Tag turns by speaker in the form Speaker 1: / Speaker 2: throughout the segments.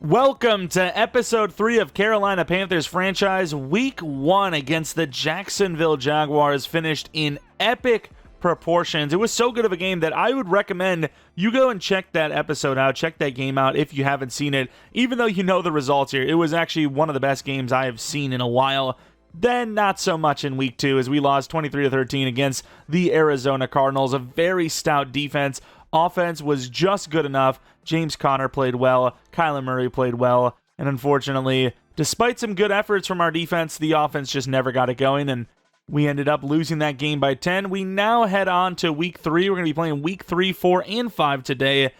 Speaker 1: Welcome to episode 3 of Carolina Panthers Franchise. Week 1 against the Jacksonville Jaguars finished in epic proportions. It was so good of a game that I would recommend you go and check that episode out, check that game out if you haven't seen it. Even though you know the results here, it was actually one of the best games I have seen in a while. Then not so much in week 2 as we lost 23-13 against the Arizona Cardinals. A very stout defense. Offense was just good enough. James Conner played well. Kyler Murray played well. And unfortunately, despite some good efforts from our defense, the offense just never got it going, and we ended up losing that game by 10. We now head on to week 3. We're going to be playing week 3, 4, and 5 today,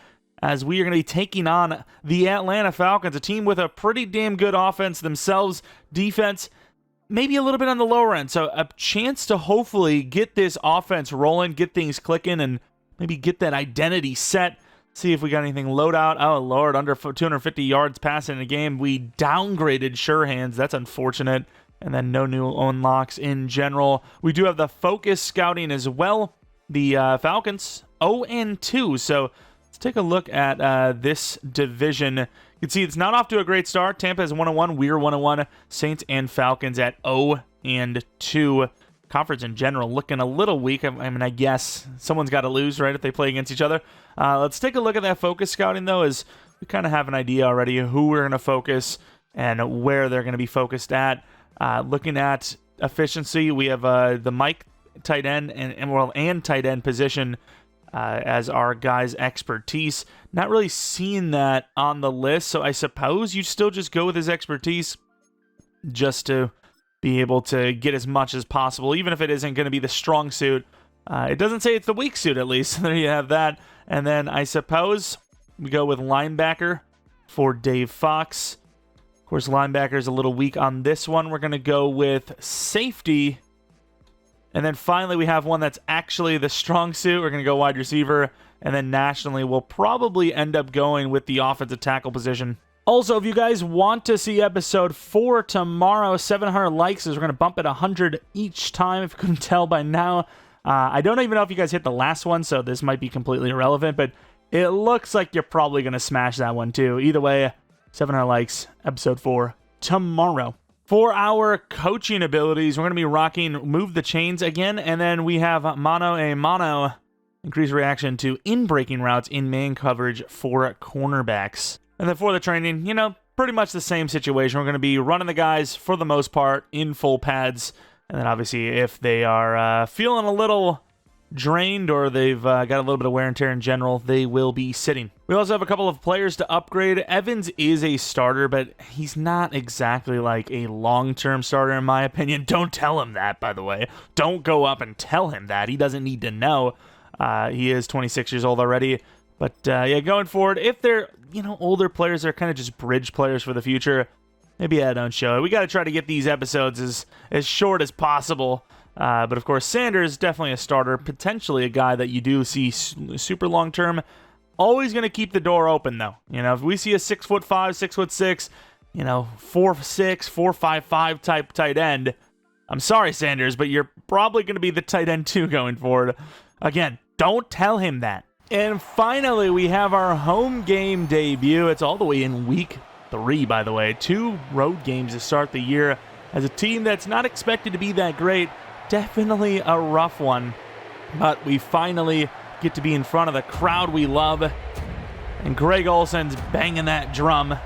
Speaker 1: as we are going to be taking on the Atlanta Falcons, a team with a pretty damn good offense themselves. Defense, maybe a little bit on the lower end. So a chance to hopefully get this offense rolling, get things clicking, and maybe get that identity set. See if we got anything load out. Oh, Lord, under 250 yards passing in a game. We downgraded Surehands. That's unfortunate. And then no new unlocks in general. We do have the focus scouting as well. The Falcons, 0-2. So let's take a look at this division. You can see it's not off to a great start. Tampa is 1-1. We're 1-1. Saints and Falcons at 0-2. Conference in general looking a little weak. I mean, I guess someone's got to lose, right, if they play against each other. Let's take a look at that focus scouting, though, as we kind of have an idea already who we're going to focus and where they're going to be focused at. Looking at efficiency, we have the Mike tight end and tight end position as our guys' expertise. Not really seeing that on the list, so I suppose you still just go with his expertise just to be able to get as much as possible, even if it isn't going to be the strong suit. It doesn't say it's the weak suit, at least. There you have that. And then I suppose we go with linebacker for Dave Fox. Of course, linebacker is a little weak on this one. We're going to go with safety. And then finally, we have one that's actually the strong suit. We're going to go wide receiver. And then nationally, we'll probably end up going with the offensive tackle position. Also, if you guys want to see episode 4 tomorrow, 700 likes, as we're going to bump it 100 each time, if you couldn't tell by now. I don't even know if you guys hit the last one, so this might be completely irrelevant, but it looks like you're probably going to smash that one too. Either way, 700 likes, episode 4 tomorrow. For our coaching abilities, we're going to be rocking Move the Chains again, and then we have Mano a Mano, increased reaction to in-breaking routes in man coverage for cornerbacks. And then for the training, pretty much the same situation. We're going to be running the guys, for the most part, in full pads. And then obviously, if they are feeling a little drained or they've got a little bit of wear and tear in general, they will be sitting. We also have a couple of players to upgrade. Evans is a starter, but he's not exactly like a long-term starter, in my opinion. Don't tell him that, by the way. Don't go up and tell him that. He doesn't need to know. He is 26 years old already. But, yeah, going forward, if they're, older players, they're kind of just bridge players for the future, maybe I don't show it. We got to try to get these episodes as short as possible. But, of course, Sanders, definitely a starter, potentially a guy that you do see super long-term. Always going to keep the door open, though. If we see a 6'5", 6'6", 4'6", 4'5" type tight end, I'm sorry, Sanders, but you're probably going to be the tight end too going forward. Again, don't tell him that. And finally, we have our home game debut. It's all the way in week 3, by the way. 2 road games to start the year. As a team that's not expected to be that great, definitely a rough one. But we finally get to be in front of the crowd we love. And Greg Olsen's banging that drum. At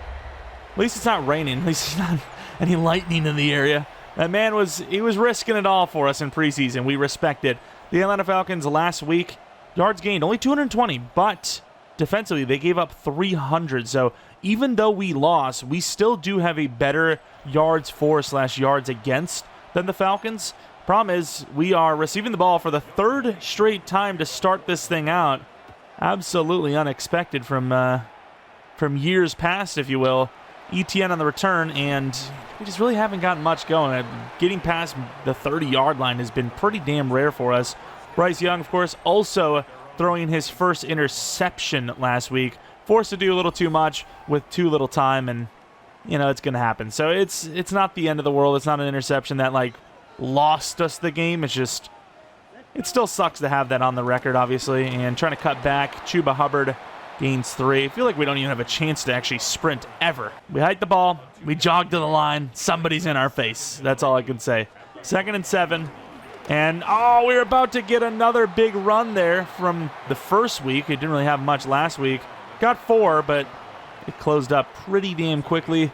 Speaker 1: least it's not raining. At least there's not any lightning in the area. That man was risking it all for us in preseason. We respect it. The Atlanta Falcons last week, yards gained, only 220, but defensively, they gave up 300. So even though we lost, we still do have a better yards for / yards against than the Falcons. Problem is, we are receiving the ball for the 3rd straight time to start this thing out. Absolutely unexpected from years past, if you will. ETN on the return, and we just really haven't gotten much going. Getting past the 30-yard line has been pretty damn rare for us. Bryce Young, of course, also throwing his first interception last week. Forced to do a little too much with too little time, and, it's going to happen. So it's not the end of the world. It's not an interception that, lost us the game. It's just, it still sucks to have that on the record, obviously. And trying to cut back, Chuba Hubbard Gains 3. I feel like we don't even have a chance to actually sprint ever. We hike the ball. We jog to the line. Somebody's in our face. That's all I can say. 2nd and 7. And, oh, we were about to get another big run there from the first week. It didn't really have much last week. Got 4, but it closed up pretty damn quickly.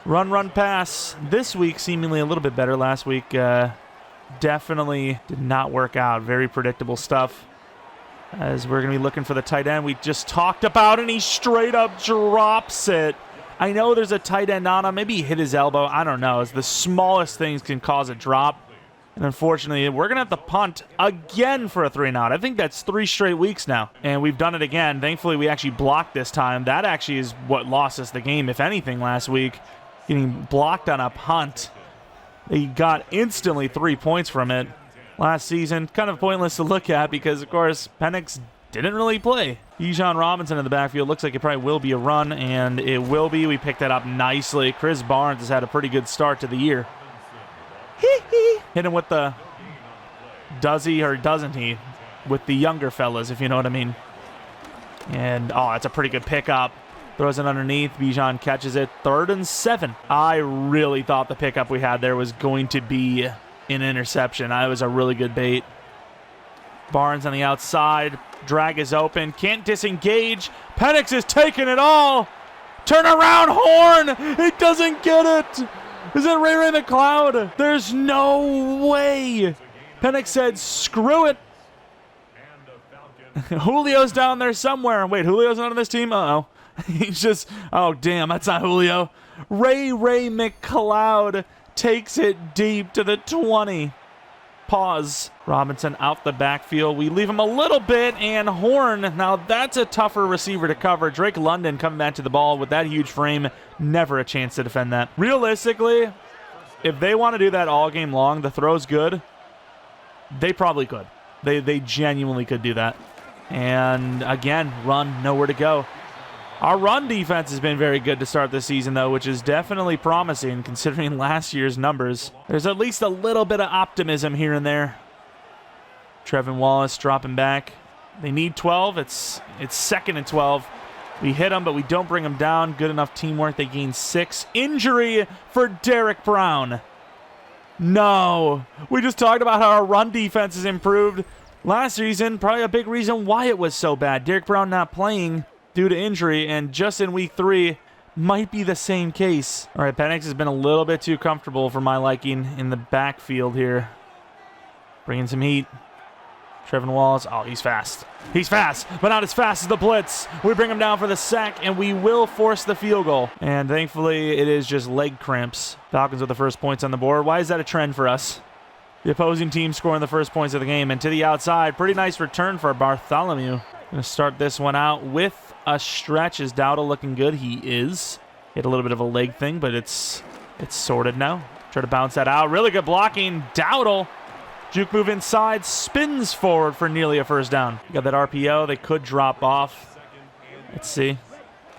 Speaker 1: Run, pass. This week, seemingly a little bit better. Last week, definitely did not work out. Very predictable stuff. As we're going to be looking for the tight end we just talked about, and he straight up drops it. I know there's a tight end on him. Maybe he hit his elbow. I don't know. It's the smallest things can cause a drop. And unfortunately, we're going to have to punt again for a 3-and-out. I think that's 3 straight weeks now. And we've done it again. Thankfully, we actually blocked this time. That actually is what lost us the game, if anything, last week. Getting blocked on a punt. They got instantly 3 points from it. Last season, kind of pointless to look at because, of course, Penix didn't really play. Bijan Robinson in the backfield. Looks like it probably will be a run, and it will be. We picked that up nicely. Chris Barnes has had a pretty good start to the year. Hit him with the does he or doesn't he with the younger fellas, if you know what I mean. And, oh, that's a pretty good pickup. Throws it underneath. Bijan catches it. 3rd and 7. I really thought the pickup we had there was going to be an interception. That was a really good bait. Barnes on the outside. Drag is open. Can't disengage. Penix is taking it all. Turn around, Horn. He doesn't get it. Is it Ray McCloud? There's no way. Penix said, screw it. Julio's down there somewhere. Wait, Julio's not on this team? Uh-oh. He's just, oh, damn, that's not Julio. Ray McCloud takes it deep to the 20. Pause. Robinson out the backfield. We leave him a little bit, and Horn, now that's a tougher receiver to cover. Drake London coming back to the ball with that huge frame. Never a chance to defend that. Realistically, if they want to do that all game long, the throw's good, they probably could. They genuinely could do that. And again, run, nowhere to go. Our run defense has been very good to start this season, though, which is definitely promising considering last year's numbers. There's at least a little bit of optimism here and there. Trevin Wallace dropping back. They need 12. It's 2nd and 12. We hit them, but we don't bring them down. Good enough teamwork. They gain 6. Injury for Derek Brown. No. We just talked about how our run defense has improved. Last season, probably a big reason why it was so bad. Derek Brown not playing due to injury, and just in week 3 might be the same case. All right, Penix has been a little bit too comfortable for my liking in the backfield here. Bringing some heat. Trevin Wallace, oh, he's fast. He's fast, but not as fast as the blitz. We bring him down for the sack, and we will force the field goal. And thankfully, it is just leg cramps. Falcons with the first points on the board. Why is that a trend for us? The opposing team scoring the first points of the game. And to the outside, pretty nice return for Bartholomew. Going to start this one out with a stretch. Is Dowdle looking good? He is. Hit a little bit of a leg thing, but it's sorted now. Try to bounce that out. Really good blocking. Dowdle. Juke move inside. Spins forward for nearly a first down. Got that RPO. They could drop off. Let's see.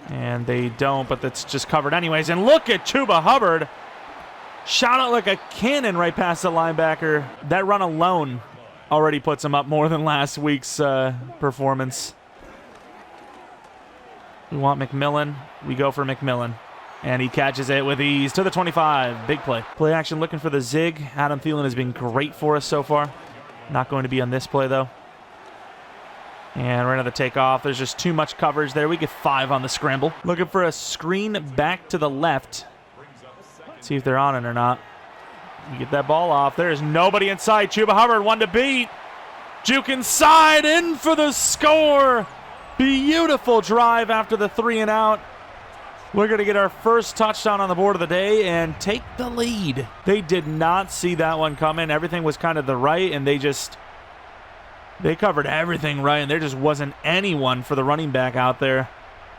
Speaker 1: And they don't, but that's just covered anyways. And look at Chuba Hubbard. Shot out like a cannon right past the linebacker. That run alone already puts him up more than last week's performance. We want McMillan. We go for McMillan. And he catches it with ease to the 25. Big play. Play action looking for the zig. Adam Thielen has been great for us so far. Not going to be on this play, though. And right on the takeoff. There's just too much coverage there. We get 5 on the scramble. Looking for a screen back to the left. See if they're on it or not. We get that ball off. There's nobody inside. Chuba Hubbard, one to beat. Juke inside, in for the score. Beautiful drive after the 3-and-out. We're going to get our first touchdown on the board of the day and take the lead. They did not see that one coming. Everything was kind of the right, and they covered everything right, and there just wasn't anyone for the running back out there.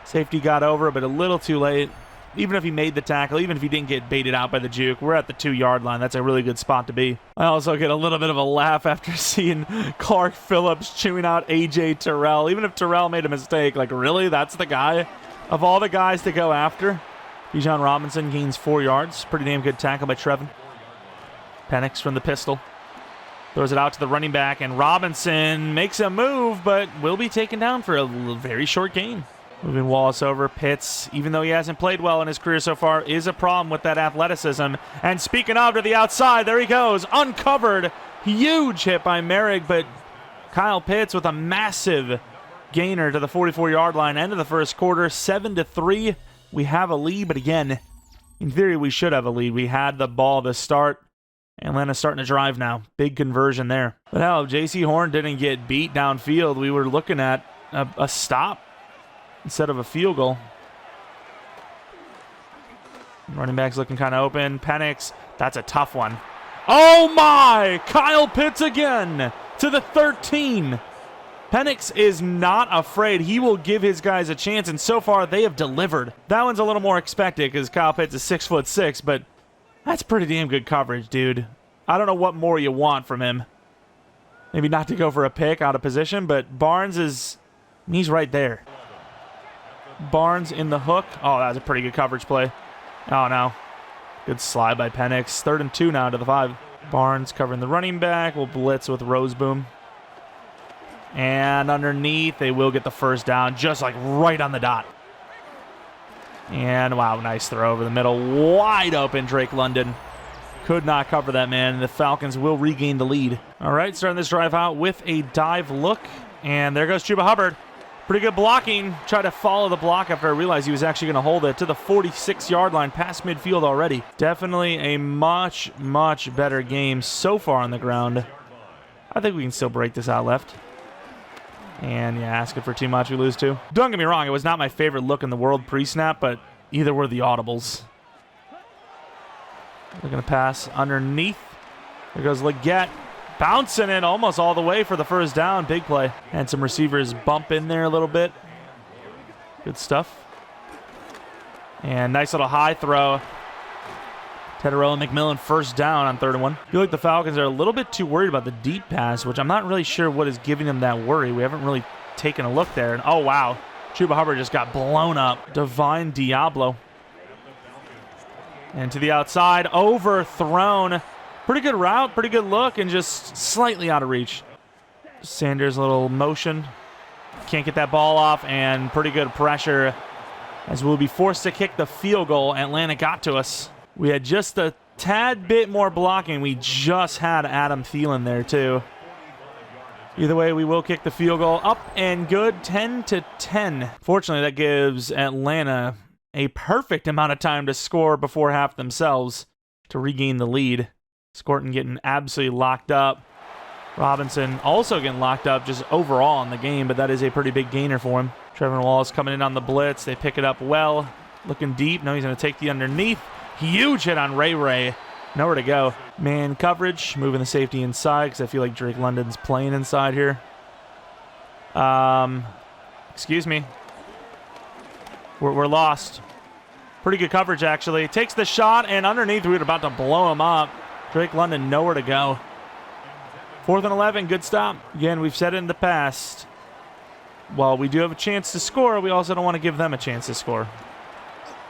Speaker 1: Safety got over, but a little too late. Even if he made the tackle, even if he didn't get baited out by the juke, we're at the 2-yard line. That's a really good spot to be. I also get a little bit of a laugh after seeing Clark Phillips chewing out A.J. Terrell. Even if Terrell made a mistake, like, really? That's the guy? Of all the guys to go after? Bijan Robinson gains 4 yards. Pretty damn good tackle by Trevin. Penix from the pistol. Throws it out to the running back, and Robinson makes a move, but will be taken down for a very short gain. Moving Wallace over. Pitts, even though he hasn't played well in his career so far, is a problem with that athleticism. And speaking of, to the outside, there he goes. Uncovered. Huge hit by Merrick, but Kyle Pitts with a massive gainer to the 44-yard line. End of the first quarter, 7-3. We have a lead, but again, in theory, we should have a lead. We had the ball to start. Atlanta's starting to drive now. Big conversion there. But hell, if J.C. Horn didn't get beat downfield, we were looking at a stop instead of a field goal. Running back's looking kind of open. Penix, that's a tough one. Oh my! Kyle Pitts again to the 13. Penix is not afraid. He will give his guys a chance, and so far they have delivered. That one's a little more expected because Kyle Pitts is 6'6", but that's pretty damn good coverage, dude. I don't know what more you want from him. Maybe not to go for a pick out of position, but Barnes he's right there. Barnes in the hook. Oh, that was a pretty good coverage play. Oh, no. Good slide by Penix. 3rd and 2 now to the 5. Barnes covering the running back. Will blitz with Roseboom. And underneath, they will get the first down, just like right on the dot. And wow, nice throw over the middle. Wide open, Drake London. Could not cover that, man. The Falcons will regain the lead. All right, starting this drive out with a dive look. And there goes Chuba Hubbard. Pretty good blocking. Tried to follow the block after I realized he was actually going to hold it to the 46-yard line, past midfield already. Definitely a much, much better game so far on the ground. I think we can still break this out left. And yeah, asking for too much, we lose too. Don't get me wrong, it was not my favorite look in the world pre-snap, but either were the audibles. They're going to pass underneath. There goes Leggett. Bouncing it almost all the way for the first down. Big play. And some receivers bump in there a little bit. Good stuff. And nice little high throw. Tedderell and McMillan first down on 3rd and 1. I feel like the Falcons are a little bit too worried about the deep pass, which I'm not really sure what is giving them that worry. We haven't really taken a look there. And oh, wow. Chuba Hubbard just got blown up. Divine Diablo. And to the outside. Overthrown. Pretty good route, pretty good look, and just slightly out of reach. Sanders' little motion. Can't get that ball off, and pretty good pressure as we'll be forced to kick the field goal. Atlanta got to us. We had just a tad bit more blocking. We just had Adam Thielen there, too. Either way, we will kick the field goal. Up and good, 10-10. Fortunately, that gives Atlanta a perfect amount of time to score before half themselves to regain the lead. Scorton getting absolutely locked up. Robinson also getting locked up just overall in the game, but that is a pretty big gainer for him. Trevor Wallace coming in on the blitz. They pick it up well. Looking deep. Now he's going to take the underneath. Huge hit on Ray. Nowhere to go. Man coverage. Moving the safety inside because I feel like Drake London's playing inside here. Excuse me. We're lost. Pretty good coverage, actually. Takes the shot, and underneath, we were about to blow him up. Drake London, nowhere to go. 4th and 11, good stop. Again, we've said it in the past. While we do have a chance to score, we also don't want to give them a chance to score.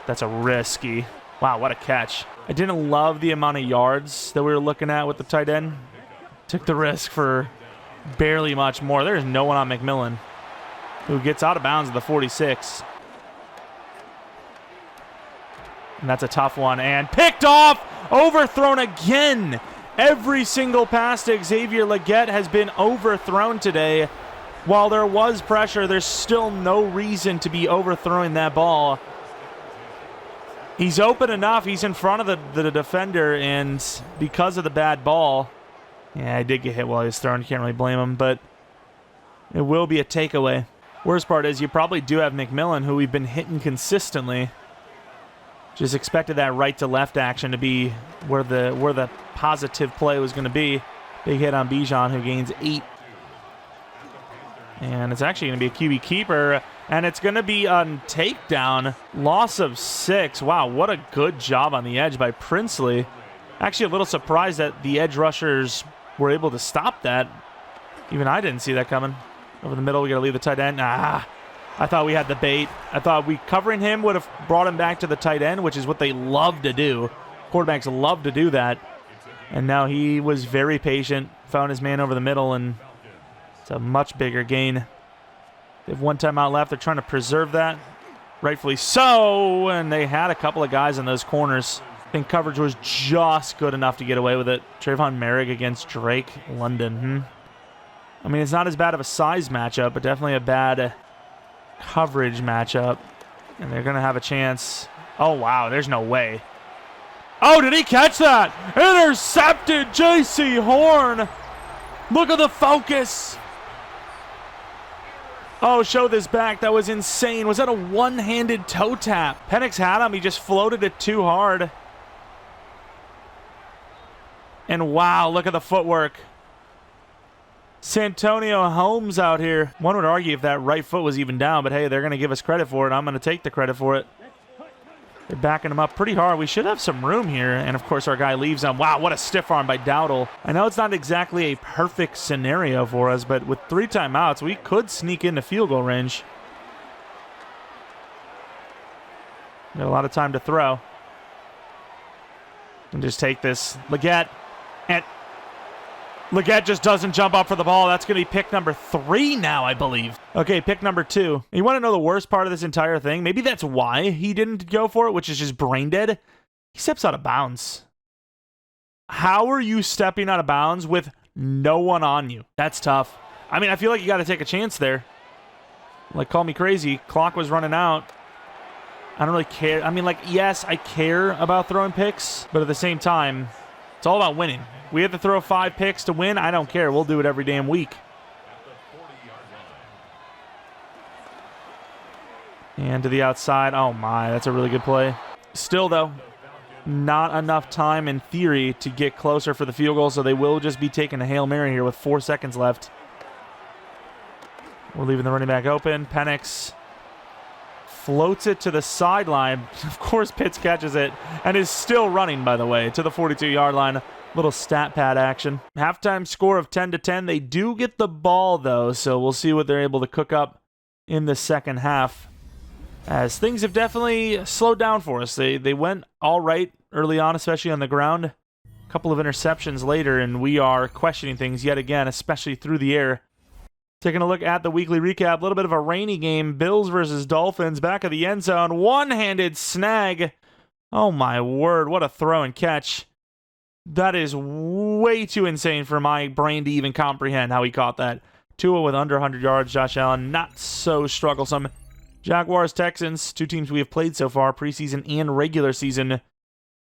Speaker 1: That's a risky. Wow, what a catch. I didn't love the amount of yards that we were looking at with the tight end. Took the risk for barely much more. There's no one on McMillan, who gets out of bounds at the 46. And that's a tough one. And picked off! Overthrown again! Every single pass to Xavier Leggett has been overthrown today. While there was pressure, there's still no reason to be overthrowing that ball. He's open enough. He's in front of the defender, and because of the bad ball, yeah, I did get hit while he was throwing. Can't really blame him, but it will be a takeaway. Worst part is you probably do have McMillan, who we've been hitting consistently. Just expected that right to left action to be where the positive play was going to be. Big hit on Bijan, who gains 8. And it's actually going to be a QB keeper, and it's going to be a takedown. Loss of 6. Wow, what a good job on the edge by Princely. Actually a little surprised that the edge rushers were able to stop that. Even I didn't see that coming. Over the middle, we got to leave the tight end. I thought we had the bait. I thought covering him would have brought him back to the tight end, which is what they love to do. Quarterbacks love to do that. And now he was very patient, found his man over the middle, and it's a much bigger gain. They have 1 timeout left. They're trying to preserve that. Rightfully so, and they had a couple of guys in those corners. I think coverage was just good enough to get away with it. Trayvon Merrick against Drake London. I mean, it's not as bad of a size matchup, but definitely a bad coverage matchup. And they're going to have a chance. Oh, wow, there's no way. Oh, did he catch that? Intercepted, J.C. Horn. Look at the focus. Oh, show this back. That was insane. Was that a one-handed toe tap? Penix had him. He just floated it too hard. And wow, look at the footwork. Santonio Holmes out here. One would argue if that right foot was even down, but hey, they're going to give us credit for it. I'm going to take the credit for it. They're backing him up pretty hard. We should have some room here. And, of course, our guy leaves him. Wow, what a stiff arm by Dowdle. I know it's not exactly a perfect scenario for us, but with 3 timeouts, we could sneak into field goal range. Got a lot of time to throw. And just take this. Leggett. And Leggett just doesn't jump up for the ball. That's going to be pick number 3 now, I believe. Okay, pick number 2. You want to know the worst part of this entire thing? Maybe that's why he didn't go for it, which is just brain dead. He steps out of bounds. How are you stepping out of bounds with no one on you? That's tough. I mean, I feel like you got to take a chance there. Like, call me crazy. Clock was running out. I don't really care. I mean, like, yes, I care about throwing picks, but at the same time, it's all about winning. We have to throw 5 picks to win. I don't care. We'll do it every damn week. And to the outside. Oh, my. That's a really good play. Still, though, not enough time in theory to get closer for the field goal, so they will just be taking a Hail Mary here with 4 seconds left. We're leaving the running back open. Penix floats it to the sideline. Of course, Pitts catches it and is still running, by the way, to the 42-yard line. Little stat pad action. Halftime score of 10-10. They do get the ball, though, so we'll see what they're able to cook up in the second half, as things have definitely slowed down for us. They went all right early on, especially on the ground. A couple of interceptions later, and we are questioning things yet again, especially through the air. Taking a look at the weekly recap, a little bit of a rainy game. Bills versus Dolphins, back of the end zone. One-handed snag. Oh, my word. What a throw and catch. That is way too insane for my brain to even comprehend how he caught that. Tua with under 100 yards. Josh Allen not so strugglesome. Jaguars, Texans, 2 teams we have played so far, preseason and regular season.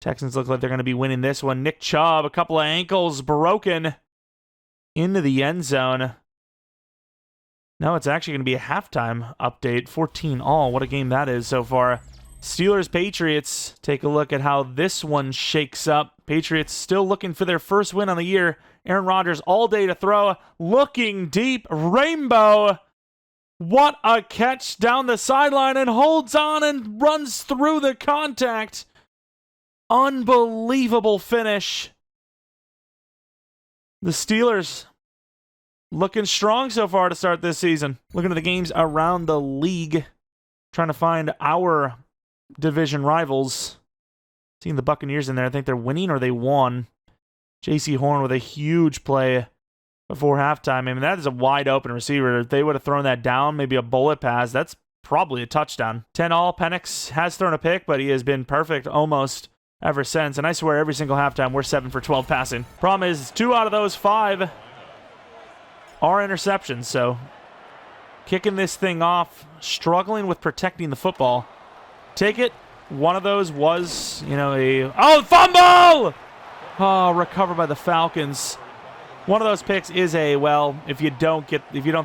Speaker 1: Texans look like they're going to be winning this one. Nick Chubb, a couple of ankles broken into the end zone. No, it's actually going to be a halftime update. 14-all. What a game that is so far. Steelers, Patriots. Take a look at how this one shakes up. Patriots still looking for their first win on the year. Aaron Rodgers all day to throw. Looking deep. Rainbow. What a catch down the sideline, and holds on and runs through the contact. Unbelievable finish. The Steelers looking strong so far to start this season. Looking at the games around the league. Trying to find our division rivals. Seeing the Buccaneers in there. I think they're winning or they won. J.C. Horn with a huge play before halftime. I mean, that is a wide open receiver. If they would have thrown that down, maybe a bullet pass, that's probably a touchdown. 10-all. Penix has thrown a pick, but he has been perfect almost ever since. And I swear every single halftime we're 7 for 12 passing. Problem is 2 out of those 5 are interceptions. So kicking this thing off, struggling with protecting the football. Take it. One of those was, fumble! Oh, recovered by the Falcons. One of those picks is if you don't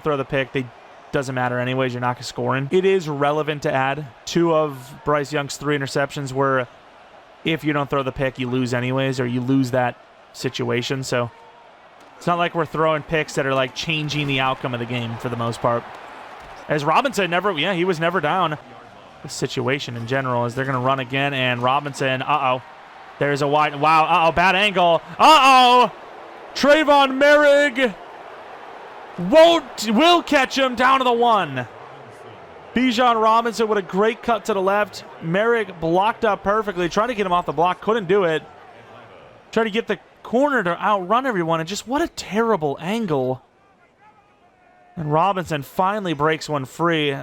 Speaker 1: throw the pick, they doesn't matter anyways. You're not scoring. It is relevant to add 2 of Bryce Young's 3 interceptions were if you don't throw the pick, you lose anyways, or you lose that situation. So it's not like we're throwing picks that are like changing the outcome of the game for the most part. As Robinson he was never down. The situation in general is they're going to run again, and Robinson, there's a wide, bad angle. Trayvon Merrick will catch him down to the 1. Bijan Robinson with a great cut to the left. Merrick blocked up perfectly, trying to get him off the block, couldn't do it. Trying to get the corner to outrun everyone, and just what a terrible angle. And Robinson finally breaks one free.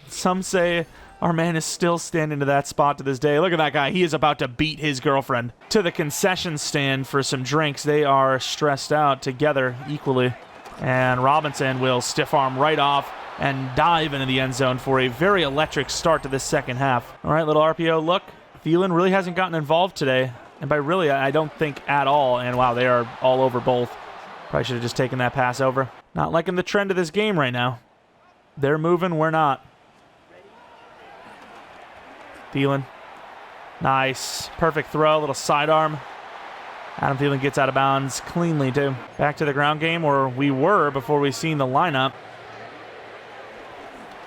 Speaker 1: Some say our man is still standing to that spot to this day. Look at that guy. He is about to beat his girlfriend to the concession stand for some drinks. They are stressed out together equally. And Robinson will stiff arm right off and dive into the end zone for a very electric start to this second half. All right, little RPO look. Thielen really hasn't gotten involved today. And by really, I don't think at all. And wow, they are all over both. Probably should have just taken that pass over. Not liking the trend of this game right now. They're moving, we're not. Thielen. Nice. Perfect throw, little sidearm. Adam Thielen gets out of bounds cleanly, too. Back to the ground game where we were before we seen the lineup.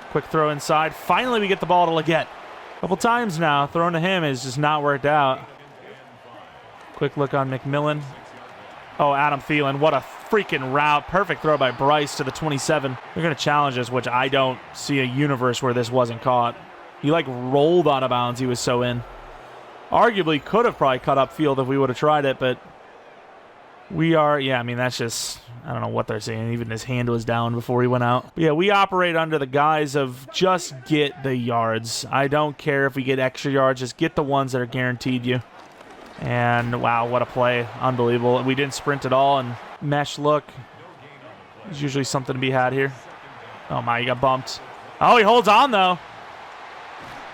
Speaker 1: Quick throw inside. Finally, we get the ball to Leggett. A couple times now, throwing to him has just not worked out. Quick look on McMillan. Oh, Adam Thielen, what a freaking route. Perfect throw by Bryce to the 27. They're going to challenge us, which I don't see a universe where this wasn't caught. He, like, rolled out of bounds. He was so in. Arguably could have probably cut upfield if we would have tried it, but we are, yeah, I mean, that's just, I don't know what they're saying. Even his hand was down before he went out. But yeah, we operate under the guise of just get the yards. I don't care if we get extra yards. Just get the ones that are guaranteed you. And wow, what a play. Unbelievable. We didn't sprint at all, and mesh look. There's usually something to be had here. Oh my, he got bumped. Oh, he holds on though.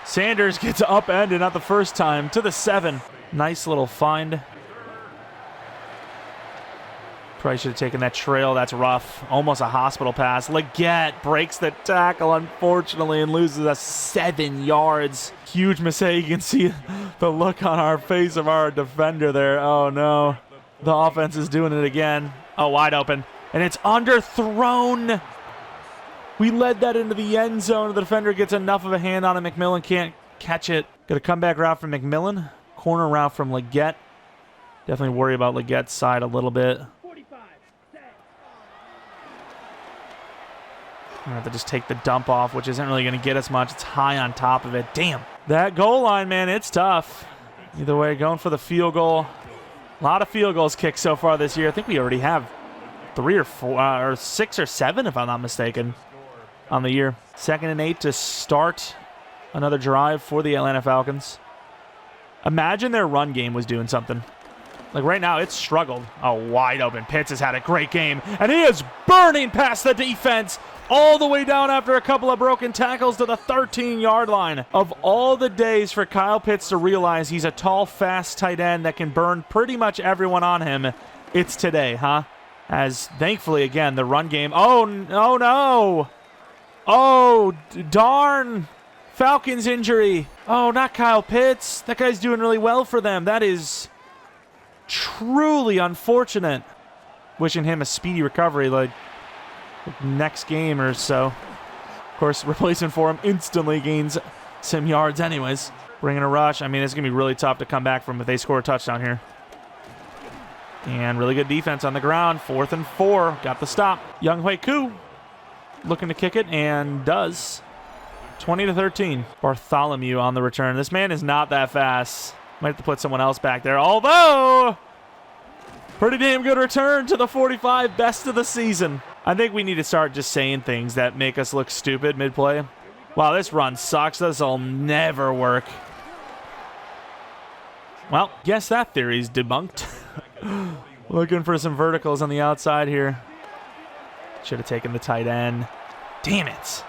Speaker 1: Sanders gets upended, not the first time, to the 7. Nice little find. Probably should have taken that trail. That's rough. Almost a hospital pass. Leggett breaks the tackle, unfortunately, and loses us 7 yards. Huge mistake. You can see the look on our face of our defender there. Oh, no. The offense is doing it again. Oh, wide open. And it's underthrown. We led that into the end zone. The defender gets enough of a hand on it. McMillan can't catch it. Got a comeback route from McMillan. Corner route from Leggett. Definitely worry about Leggett's side a little bit. I have to just take the dump off, which isn't really going to get us much. It's high on top of it. Damn. That goal line, man, it's tough. Either way, going for the field goal. A lot of field goals kicked so far this year. I think we already have 3 or 4, or 6 or 7, if I'm not mistaken, on the year. 2nd and 8 to start another drive for the Atlanta Falcons. Imagine their run game was doing something. Like right now, it's struggled. Oh, wide open. Pitts has had a great game, and he is burning past the defense all the way down after a couple of broken tackles to the 13-yard line. Of all the days for Kyle Pitts to realize he's a tall, fast tight end that can burn pretty much everyone on him, it's today, huh? As thankfully, again, the run game. Oh no. Oh, darn. Falcons injury. Oh, not Kyle Pitts. That guy's doing really well for them. That is truly unfortunate. Wishing him a speedy recovery, like next game or so. Of course, replacement for him instantly gains some yards anyways. Bringing a rush. I mean, it's going to be really tough to come back from if they score a touchdown here. And really good defense on the ground. 4th and 4. Got the stop. Young Hui Koo looking to kick it, and does. 20-13. Bartholomew on the return. This man is not that fast. Might have to put someone else back there. Although, pretty damn good return to the 45. Best of the season. I think we need to start just saying things that make us look stupid mid-play. Wow, this run sucks. This'll never work. Well, guess that theory's debunked. Looking for some verticals on the outside here. Should have taken the tight end. Damn it.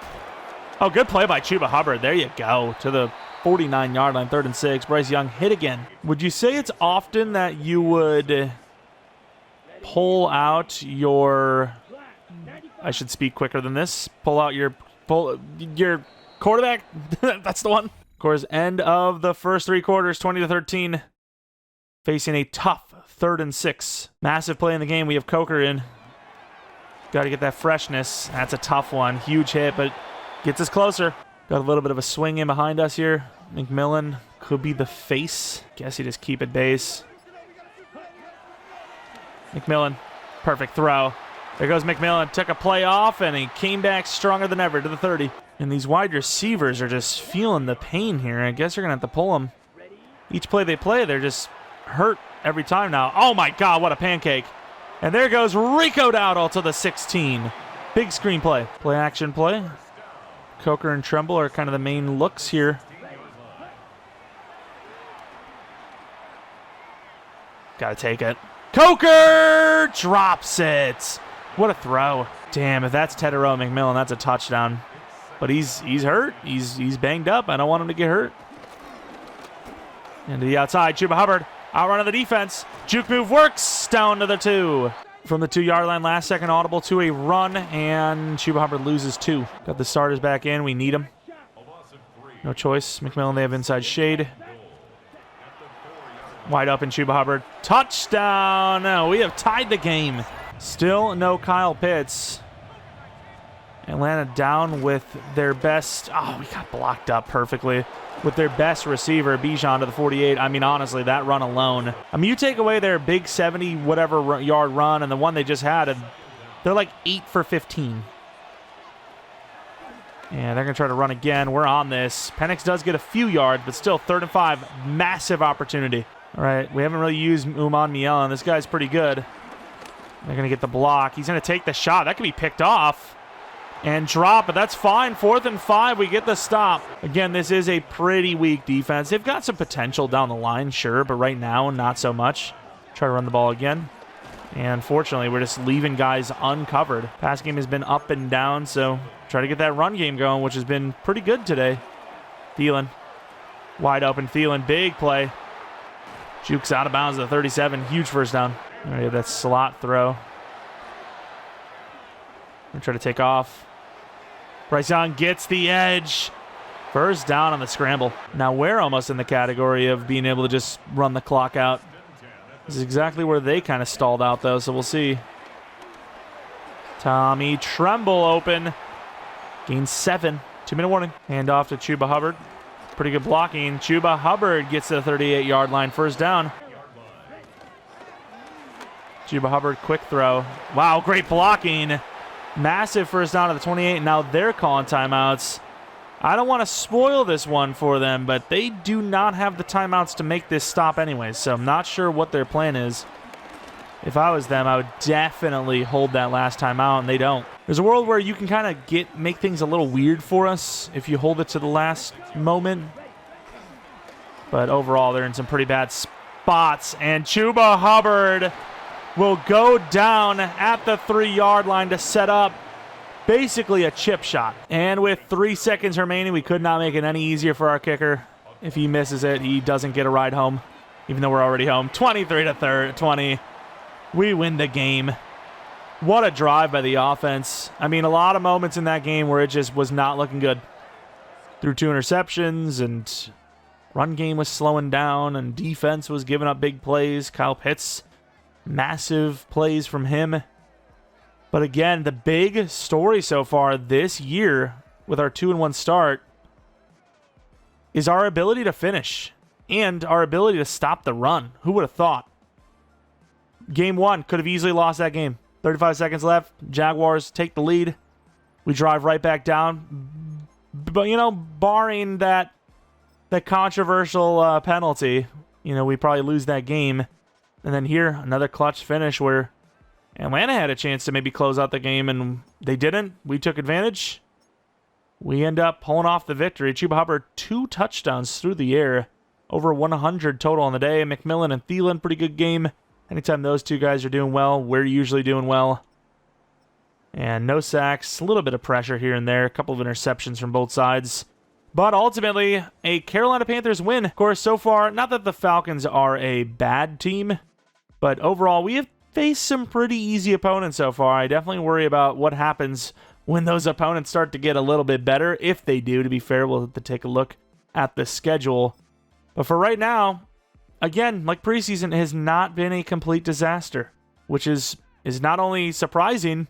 Speaker 1: Oh, good play by Chuba Hubbard. There you go. To the 49-yard line, 3rd and 6. Bryce Young hit again. Would you say it's often that you would pull out your... I should speak quicker than this. Pull out your quarterback? That's the one. Of course, end of the first 3 quarters, 20-13. Facing a tough 3rd and 6. Massive play in the game. We have Coker in. Got to get that freshness. That's a tough one. Huge hit, but gets us closer. Got a little bit of a swing in behind us here. McMillan could be the face. Guess he just keep it base. McMillan, perfect throw. There goes McMillan. Took a play off, and he came back stronger than ever to the 30. And these wide receivers are just feeling the pain here. I guess they're going to have to pull them. Each play they play, they're just hurt every time now. Oh my God, what a pancake. And there goes Rico Dowdle to the 16. Big screen play. Play action play. Coker and Tremble are kind of the main looks here. Gotta take it. Coker drops it. What a throw. Damn, if that's Jeromepkr, that's a touchdown. But he's hurt. He's banged up. I don't want him to get hurt. Into the outside. Chuba Hubbard outrunning the defense. Juke move works. Down to the 2. From the 2-yard line, last second audible to a run, and Chuba Hubbard loses 2. Got the starters back in. We need them. No choice. McMillan, they have inside shade. Wide open, Chuba Hubbard. Touchdown! No, we have tied the game. Still no Kyle Pitts. Atlanta down with their best. Oh, we got blocked up perfectly. With their best receiver, Bijan, to the 48. I mean, honestly, that run alone. I mean, you take away their big 70-whatever yard run and the one they just had, and they're like 8 for 15. And they're going to try to run again. We're on this. Penix does get a few yards, but still 3rd and 5. Massive opportunity. All right, we haven't really used Uman Miele, and this guy's pretty good. They're going to get the block. He's going to take the shot. That could be picked off and drop, but that's fine. 4th and 5, we get the stop. Again, this is a pretty weak defense. They've got some potential down the line, sure, but right now, not so much. Try to run the ball again. And fortunately, we're just leaving guys uncovered. Pass game has been up and down, so try to get that run game going, which has been pretty good today. Thielen. Wide open Thielen. Big play. Jukes out of bounds at the 37. Huge first down. All right, that slot throw. We're trying to take off. Bryce Young gets the edge. First down on the scramble. Now we're almost in the category of being able to just run the clock out. This is exactly where they kind of stalled out, though, so we'll see. Tommy Tremble open. Gains 7. 2-minute warning. Hand off to Chuba Hubbard. Pretty good blocking. Chuba Hubbard gets to the 38-yard line. First down. Chuba Hubbard, quick throw. Wow, great blocking. Massive first down to the 28. Now they're calling timeouts. I don't want to spoil this one for them, but they do not have the timeouts to make this stop anyways, so I'm not sure what their plan is. If I was them, I would definitely hold that last timeout, and they don't. There's a world where you can kind of make things a little weird for us if you hold it to the last moment. But overall, they're in some pretty bad spots, and Chuba Hubbard will go down at the 3-yard line to set up basically a chip shot. And with 3 seconds remaining, we could not make it any easier for our kicker. If he misses it, he doesn't get a ride home, even though we're already home. 23-20. We win the game. What a drive by the offense. I mean, a lot of moments in that game where it just was not looking good. Threw 2 interceptions, and run game was slowing down, and defense was giving up big plays. Kyle Pitts, massive plays from him. But again, the big story so far this year with our 2-1 start is our ability to finish and our ability to stop the run. Who would have thought? Game 1, could have easily lost that game. 35 seconds left. Jaguars take the lead. We drive right back down. But, you know, barring that controversial penalty, you know, we probably lose that game. And then here, another clutch finish where Atlanta had a chance to maybe close out the game, and they didn't. We took advantage. We end up pulling off the victory. Chuba Hubbard, 2 touchdowns through the air. Over 100 total on the day. McMillan and Thielen, pretty good game. Anytime those 2 guys are doing well, we're usually doing well. And no sacks. A little bit of pressure here and there. A couple of interceptions from both sides. But ultimately, a Carolina Panthers win. Of course, so far, not that the Falcons are a bad team, but overall, we have faced some pretty easy opponents so far. I definitely worry about what happens when those opponents start to get a little bit better. If they do, to be fair, we'll have to take a look at the schedule. But for right now, again, like preseason, it has not been a complete disaster, which is not only surprising,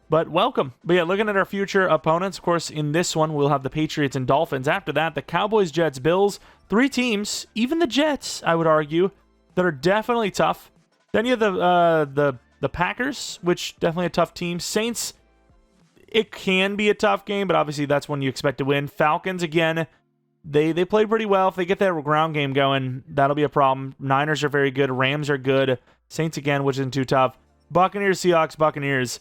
Speaker 1: but welcome. But yeah, looking at our future opponents, of course, in this one, we'll have the Patriots and Dolphins. After that, the Cowboys, Jets, Bills. 3 teams, even the Jets, I would argue, that are definitely tough. Then you have the Packers, which definitely a tough team. Saints, it can be a tough game, but obviously that's one you expect to win. Falcons, again, They played pretty well. If they get that ground game going, that'll be a problem. Niners are very good. Rams are good. Saints again, which isn't too tough. Buccaneers, Seahawks, Buccaneers.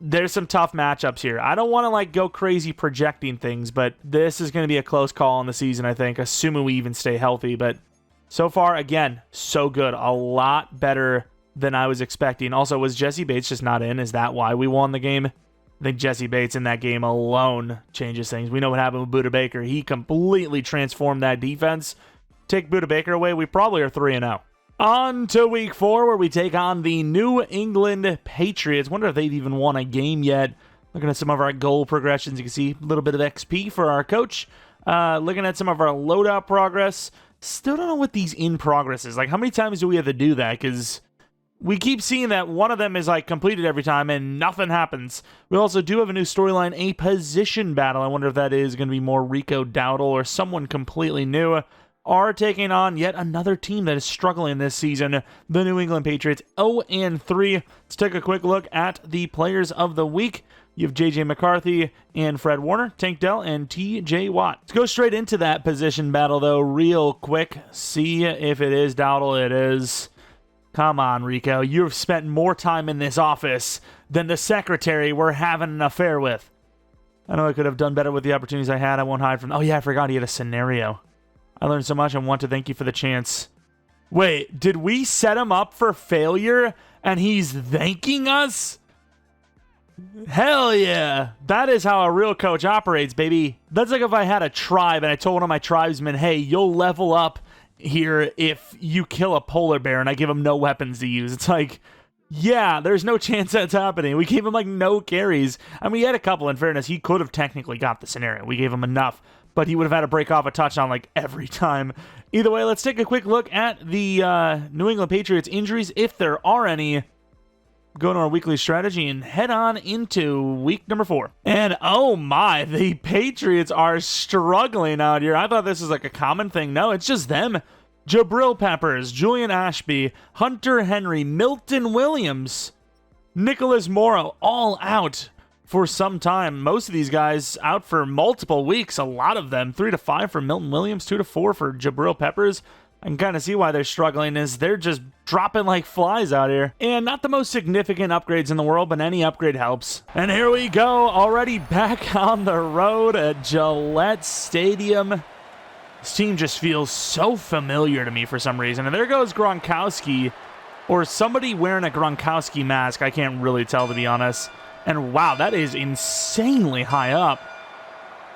Speaker 1: There's some tough matchups here. I don't want to like go crazy projecting things, but this is going to be a close call in the season, I think, assuming we even stay healthy. But so far, again, so good. A lot better than I was expecting. Also, was Jesse Bates just not in? Is that why we won the game? I think Jesse Bates in that game alone changes things. We know what happened with Budda Baker. He completely transformed that defense. Take Budda Baker away, we probably are 3-0. On to week 4, where we take on the New England Patriots. Wonder if they've even won a game yet. Looking at some of our goal progressions, you can see a little bit of XP for our coach. Looking at some of our loadout progress. Still don't know what these in progress is. Like, how many times do we have to do that? Because we keep seeing that one of them is like completed every time and nothing happens. We also do have a new storyline, a position battle. I wonder if that is going to be more Rico Dowdle or someone completely new. Are taking on yet another team that is struggling this season, the New England Patriots, 0-3. Let's take a quick look at the players of the week. You have J.J. McCarthy and Fred Warner, Tank Dell, and T.J. Watt. Let's go straight into that position battle, though, real quick. See if it is Dowdle. It is. Come on, Rico. You've spent more time in this office than the secretary we're having an affair with. I know I could have done better with the opportunities I had. I won't hide from... Oh, yeah, I forgot he had a scenario. I learned so much. I want to thank you for the chance. Wait, did we set him up for failure and he's thanking us? Hell yeah. That is how a real coach operates, baby. That's like if I had a tribe and I told one of my tribesmen, hey, you'll level up here if you kill a polar bear, and I give him no weapons to use. It's like, yeah, there's no chance that's happening. We gave him like no carries. I mean, he had a couple. In fairness, he could have technically got the scenario. We gave him enough, but he would have had to break off a touchdown like every time. Either way, let's take a quick look at the New England Patriots injuries, if there are any. Go to our weekly strategy and head on into week number 4. And oh my, the Patriots are struggling out here. I thought this was like a common thing. No, it's just them. Jabril Peppers, Julian Ashby, Hunter Henry, Milton Williams, Nicholas Morrow, all out for some time. Most of these guys out for multiple weeks. A lot of them. 3 to 5 for Milton Williams, 2 to 4 for Jabril Peppers. I can kind of see why they're struggling, is they're just dropping like flies out here. And not the most significant upgrades in the world, but any upgrade helps. And here we go, already back on the road at Gillette Stadium. This team just feels so familiar to me for some reason. And there goes Gronkowski, or somebody wearing a Gronkowski mask. I can't really tell, to be honest. And wow, that is insanely high up.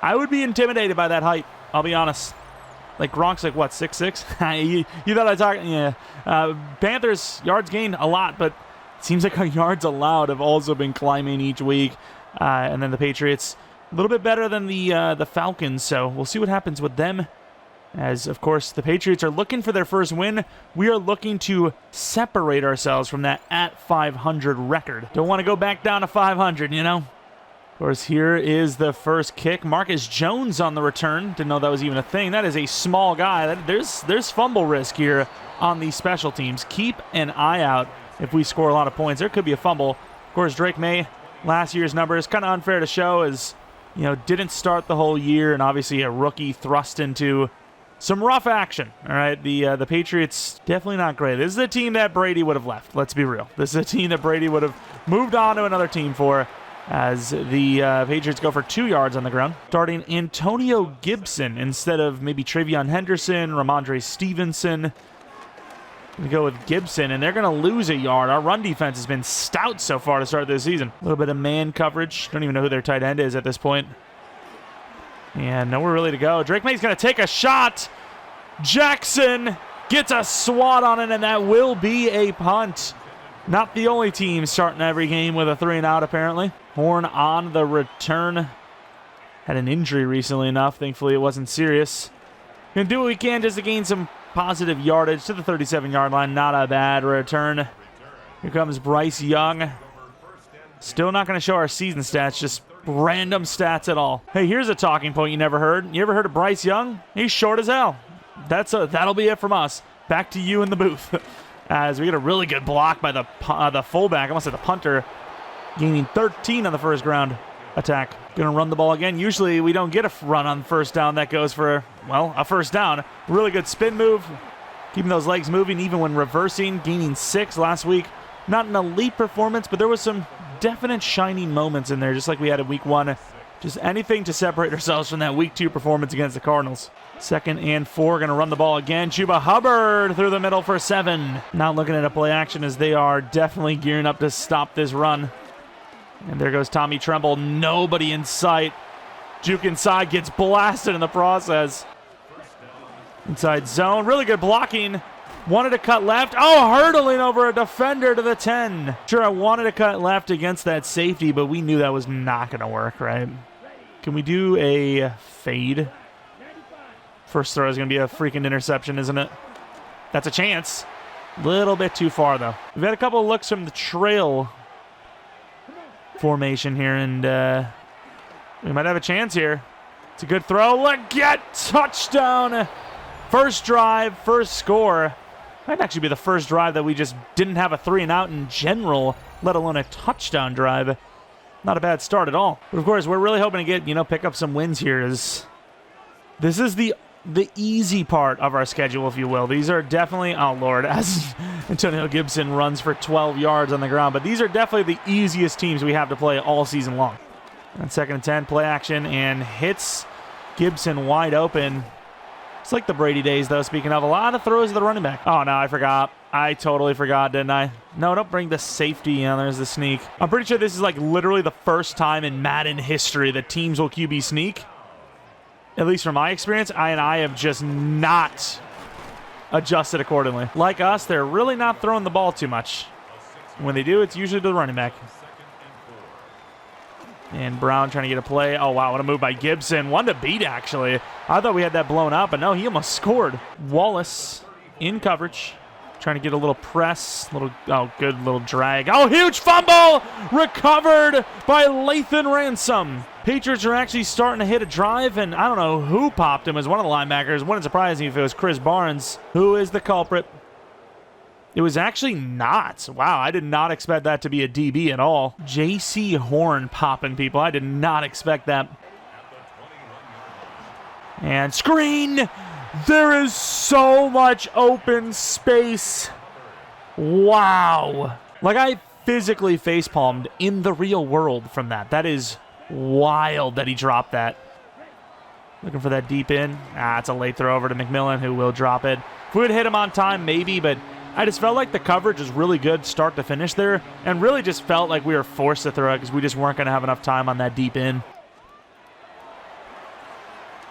Speaker 1: I would be intimidated by that height, I'll be honest. Like, Gronk's like, what, 6'6"? you thought I talked? Yeah. Panthers, yards gained a lot, but it seems like our yards allowed have also been climbing each week. And then the Patriots, a little bit better than the Falcons, so we'll see what happens with them. As, of course, the Patriots are looking for their first win. We are looking to separate ourselves from that at 500 record. Don't want to go back down to 500, you know? Of course, here is the first kick. Marcus Jones on the return. Didn't know that was even a thing. That is a small guy. There's fumble risk here on these special teams. Keep an eye out if we score a lot of points. There could be a fumble. Of course, Drake May, last year's numbers, kind of unfair to show, as, you know, didn't start the whole year, and obviously a rookie thrust into some rough action. All right, the Patriots, definitely not great. This is a team that Brady would have left. Let's be real. This is a team that Brady would have moved on to another team for, as the Patriots go for 2 yards on the ground. Starting Antonio Gibson instead of maybe Travion Henderson, Ramondre Stevenson. We go with Gibson, and they're going to lose a yard. Our run defense has been stout so far to start this season. A little bit of man coverage. Don't even know who their tight end is at this point. And nowhere really to go. Drake May's going to take a shot. Jackson gets a swat on it, and that will be a punt. Not the only team starting every game with a 3-and-out, apparently. Horn on the return. Had an injury recently enough. Thankfully, it wasn't serious. Gonna do what we can just to gain some positive yardage to the 37-yard line. Not a bad return. Here comes Bryce Young. Still not going to show our season stats, just random stats at all. Hey, here's a talking point you never heard. You ever heard of Bryce Young? He's short as hell. That'll be it from us. Back to you in the booth. As we get a really good block by the fullback, I almost said the punter, gaining 13 on the first ground. Attack. Gonna run the ball again. Usually we don't get a run on first down that goes for, well, a first down. Really good spin move. Keeping those legs moving even when reversing. Gaining 6 last week. Not an elite performance, but there was some definite shining moments in there, just like we had in week 1. Just anything to separate ourselves from that week 2 performance against the Cardinals. 2nd and 4, going to run the ball again. Chuba Hubbard through the middle for 7. Not looking at a play action as they are definitely gearing up to stop this run. And there goes Tommy Tremble. Nobody in sight. Juke inside, gets blasted in the process. Inside zone, really good blocking. Wanted to cut left. Oh, hurdling over a defender to the 10. Sure, I wanted to cut left against that safety, but we knew that was not going to work, right? Can we do a fade? First throw is going to be a freaking interception, isn't it? That's a chance. Little bit too far, though. We've had a couple of looks from the trail formation here, and we might have a chance here. It's a good throw. Look, get touchdown. First drive, first score. Might actually be the first drive that we just didn't have a 3-and-out in general, let alone a touchdown drive. Not a bad start at all. But of course, we're really hoping to get, pick up some wins here. This is the easy part of our schedule, if you will. These are definitely, oh Lord, as Antonio Gibson runs for 12 yards on the ground, but these are definitely the easiest teams we have to play all season long. And 2nd and 10, play action, and hits Gibson wide open. It's like the Brady days, though, speaking of. A lot of throws to the running back. Oh, no, I forgot. I totally forgot, didn't I? No, don't bring the safety. There's the sneak. I'm pretty sure this is like literally the first time in Madden history that teams will QB sneak. At least from my experience, I have just not adjusted accordingly. Like us, they're really not throwing the ball too much. When they do, it's usually to the running back. And Brown trying to get a play. Oh, wow, what a move by Gibson. One to beat, actually. I thought we had that blown up, but no, he almost scored. Wallace in coverage. Trying to get a little press. Good little drag. Oh, huge fumble! Recovered by Lathan Ransom. Patriots are actually starting to hit a drive, and I don't know who popped him as one of the linebackers. Wouldn't surprise me if it was Chris Barnes, who is the culprit. It was actually not. Wow, I did not expect that to be a DB at all. J.C. Horn popping people. I did not expect that. And screen! There is so much open space. Wow. Like, I physically facepalmed in the real world from that. That is wild that he dropped that. Looking for that deep in. It's a late throw over to McMillan, who will drop it. If we would hit him on time, maybe, but I just felt like the coverage was really good start to finish there, and really just felt like we were forced to throw it because we just weren't going to have enough time on that deep in.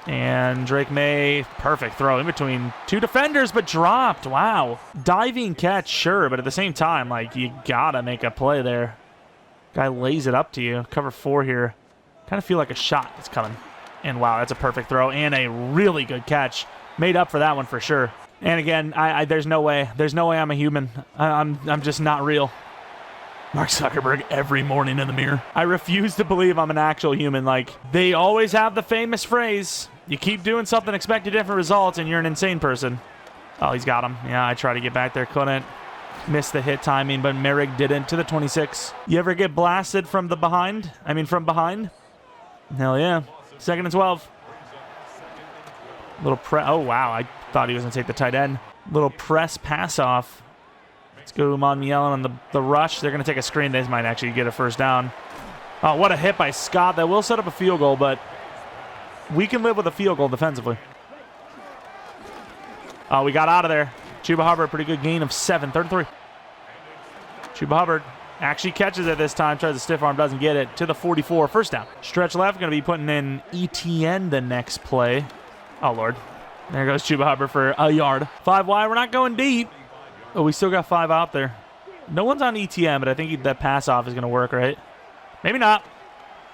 Speaker 1: And Drake May, perfect throw in between 2 defenders, but dropped. Wow. Diving catch, sure, but at the same time, like, you got to make a play there. Guy lays it up to you. Cover 4 here. Kind of feel like a shot is coming. And wow, that's a perfect throw and a really good catch. Made up for that one for sure. And again, there's no way. There's no way I'm a human. I'm just not real. Mark Zuckerberg every morning in the mirror. I refuse to believe I'm an actual human. Like, they always have the famous phrase, you keep doing something, expect a different results, and you're an insane person. Oh, he's got him. Yeah, I tried to get back there, couldn't. Missed the hit timing, but Merrick didn't. To the 26. You ever get blasted from the behind? From behind? Hell yeah. 2nd and 12. Little press. Oh, wow. I thought he was going to take the tight end. Little press pass off. Let's go Monmielen on the rush. They're going to take a screen. They might actually get a first down. Oh, what a hit by Scott. That will set up a field goal, but we can live with a field goal defensively. Oh, we got out of there. Chuba Hubbard, pretty good gain of 7. 3rd and 3. Chuba Hubbard actually catches it this time. Tries to stiff arm, doesn't get it. To the 44. First down. Stretch left. Going to be putting in ETN the next play. Oh, Lord. There goes Chuba Hubbard for a yard. 5 wide. We're not going deep. Oh, we still got 5 out there. No one's on ETN, but I think that pass off is going to work, right? Maybe not.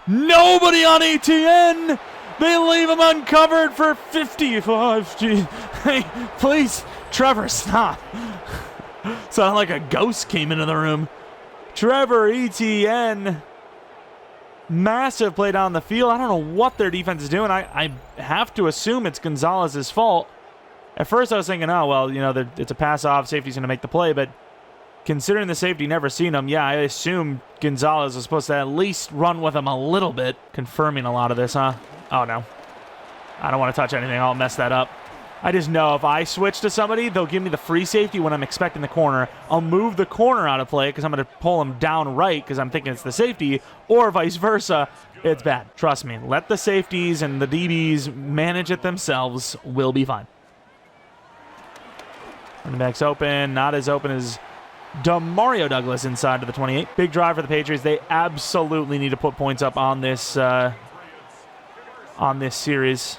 Speaker 1: Nobody on ETN. They leave him uncovered for 55. Gee. Hey, please, Trevor, stop. Sounded like a ghost came into the room. Trevor Etienne. Massive play down the field. I don't know what their defense is doing. I have to assume it's Gonzalez's fault. At first I was thinking, oh, well, it's a pass off. Safety's going to make the play. But considering the safety never seen him, yeah, I assume Gonzalez was supposed to at least run with him a little bit. Confirming a lot of this, huh? Oh, no. I don't want to touch anything. I'll mess that up. I just know if I switch to somebody, they'll give me the free safety when I'm expecting the corner. I'll move the corner out of play because I'm going to pull him down right because I'm thinking it's the safety, or vice versa. It's bad. Trust me. Let the safeties and the DBs manage it themselves. We'll be fine. Running back's open. Not as open as Demario Douglas inside to the 28. Big drive for the Patriots. They absolutely need to put points up on this series.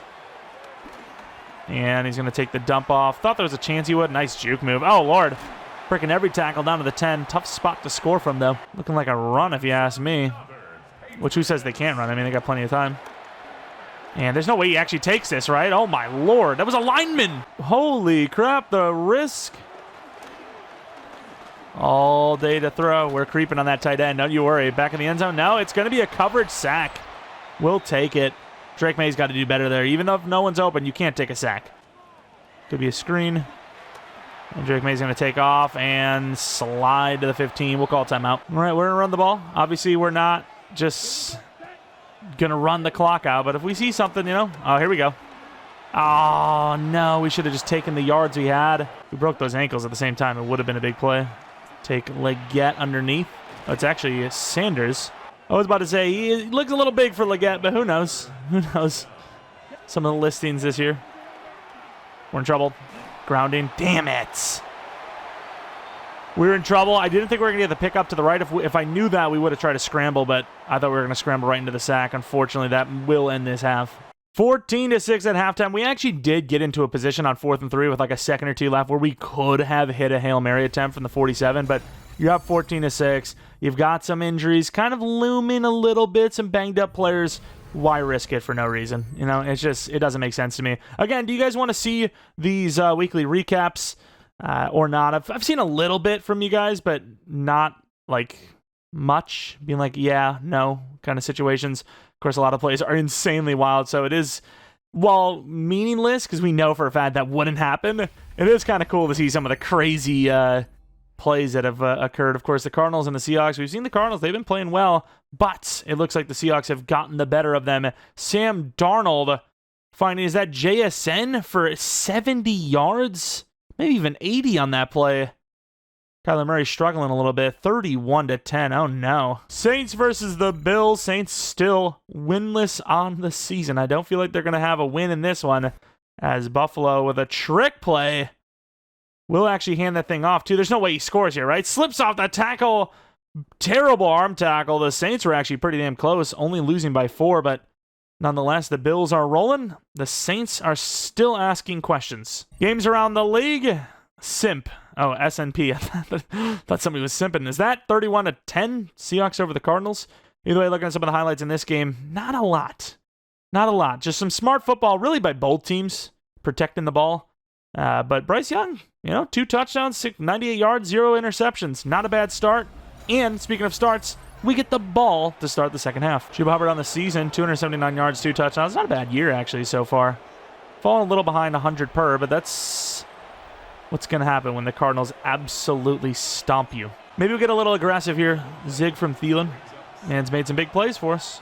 Speaker 1: And he's going to take the dump off. Thought there was a chance he would. Nice juke move. Oh, Lord. Freaking every tackle down to the 10. Tough spot to score from, though. Looking like a run, if you ask me. Which, who says they can't run? I mean, they got plenty of time. And there's no way he actually takes this, right? Oh, my Lord. That was a lineman. Holy crap. The risk. All day to throw. We're creeping on that tight end. Don't you worry. Back in the end zone. No, it's going to be a coverage sack. We'll take it. Drake May's got to do better there. Even though if no one's open, you can't take a sack. Could be a screen. And Drake May's going to take off and slide to the 15. We'll call timeout. All right, we're going to run the ball. Obviously, we're not just going to run the clock out. But if we see something, you know. Oh, here we go. Oh, no. We should have just taken the yards we had. We broke those ankles at the same time. It would have been a big play. Take Leggett underneath. Oh, it's actually Sanders. I was about to say, he looks a little big for Leggett, but who knows? Who knows? Some of the listings this year. We're in trouble. Grounding. Damn it. We were in trouble. I didn't think we were going to get the pick up to the right. If I knew that, we would have tried to scramble, but I thought we were going to scramble right into the sack. Unfortunately, that will end this half. 14-6 at halftime. We actually did get into a position on 4th and 3 with like a second or two left where we could have hit a Hail Mary attempt from the 47, but you're up 14-6. You've got some injuries kind of looming a little bit, some banged up players. Why risk it for no reason? You know, it's just, it doesn't make sense to me. Again, do you guys want to see these weekly recaps or not? I've seen a little bit from you guys, but not like much. Being like, yeah, no kind of situations. Of course, a lot of plays are insanely wild, so it is, while meaningless, because we know for a fact that wouldn't happen, it is kind of cool to see some of the crazy plays that have occurred. Of course, the Cardinals and the Seahawks. We've seen the Cardinals. They've been playing well, but it looks like the Seahawks have gotten the better of them. Sam Darnold finding, is that JSN for 70 yards? Maybe even 80 on that play. Kyler Murray struggling a little bit. 31-10. Oh, no. Saints versus the Bills. Saints still winless on the season. I don't feel like they're going to have a win in this one, as Buffalo with a trick play will actually hand that thing off, too. There's no way he scores here, right? Slips off the tackle. Terrible arm tackle. The Saints were actually pretty damn close, only losing by 4, but nonetheless, the Bills are rolling. The Saints are still asking questions. Games around the league. Simp. Oh, SNP. I thought somebody was simping. Is that 31-10? Seahawks over the Cardinals? Either way, looking at some of the highlights in this game, not a lot. Not a lot. Just some smart football, really, by both teams, protecting the ball. But Bryce Young, 2 touchdowns, 98 yards, 0 interceptions. Not a bad start. And speaking of starts, we get the ball to start the second half. Chuba Hubbard on the season, 279 yards, 2 touchdowns. Not a bad year, actually, so far. Falling a little behind 100 per, but that's what's going to happen when the Cardinals absolutely stomp you. Maybe we'll get a little aggressive here. Zig from Thielen. Man's made some big plays for us.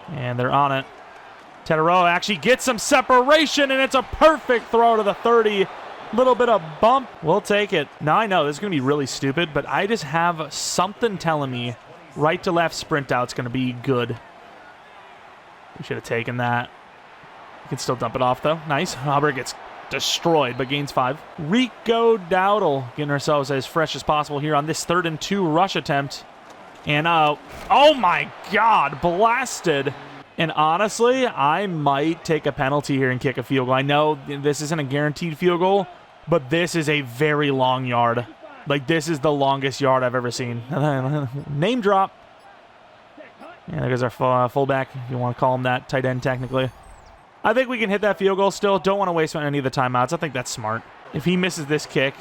Speaker 1: And they're on it. Tedero actually gets some separation, and it's a perfect throw to the 30. Little bit of bump. We'll take it. Now, I know this is going to be really stupid, but I just have something telling me right to left sprint out's going to be good. We should have taken that. You can still dump it off, though. Nice. Hubbard gets destroyed, but gains 5. Rico Dowdle getting ourselves as fresh as possible here on this 3rd and 2 rush attempt. And, oh my God, blasted. And honestly, I might take a penalty here and kick a field goal. I know this isn't a guaranteed field goal, but this is a very long yard. Like, this is the longest yard I've ever seen. Name drop. Yeah, there goes our fullback, if you want to call him that, tight end technically. I think we can hit that field goal still. Don't want to waste any of the timeouts. I think that's smart. If he misses this kick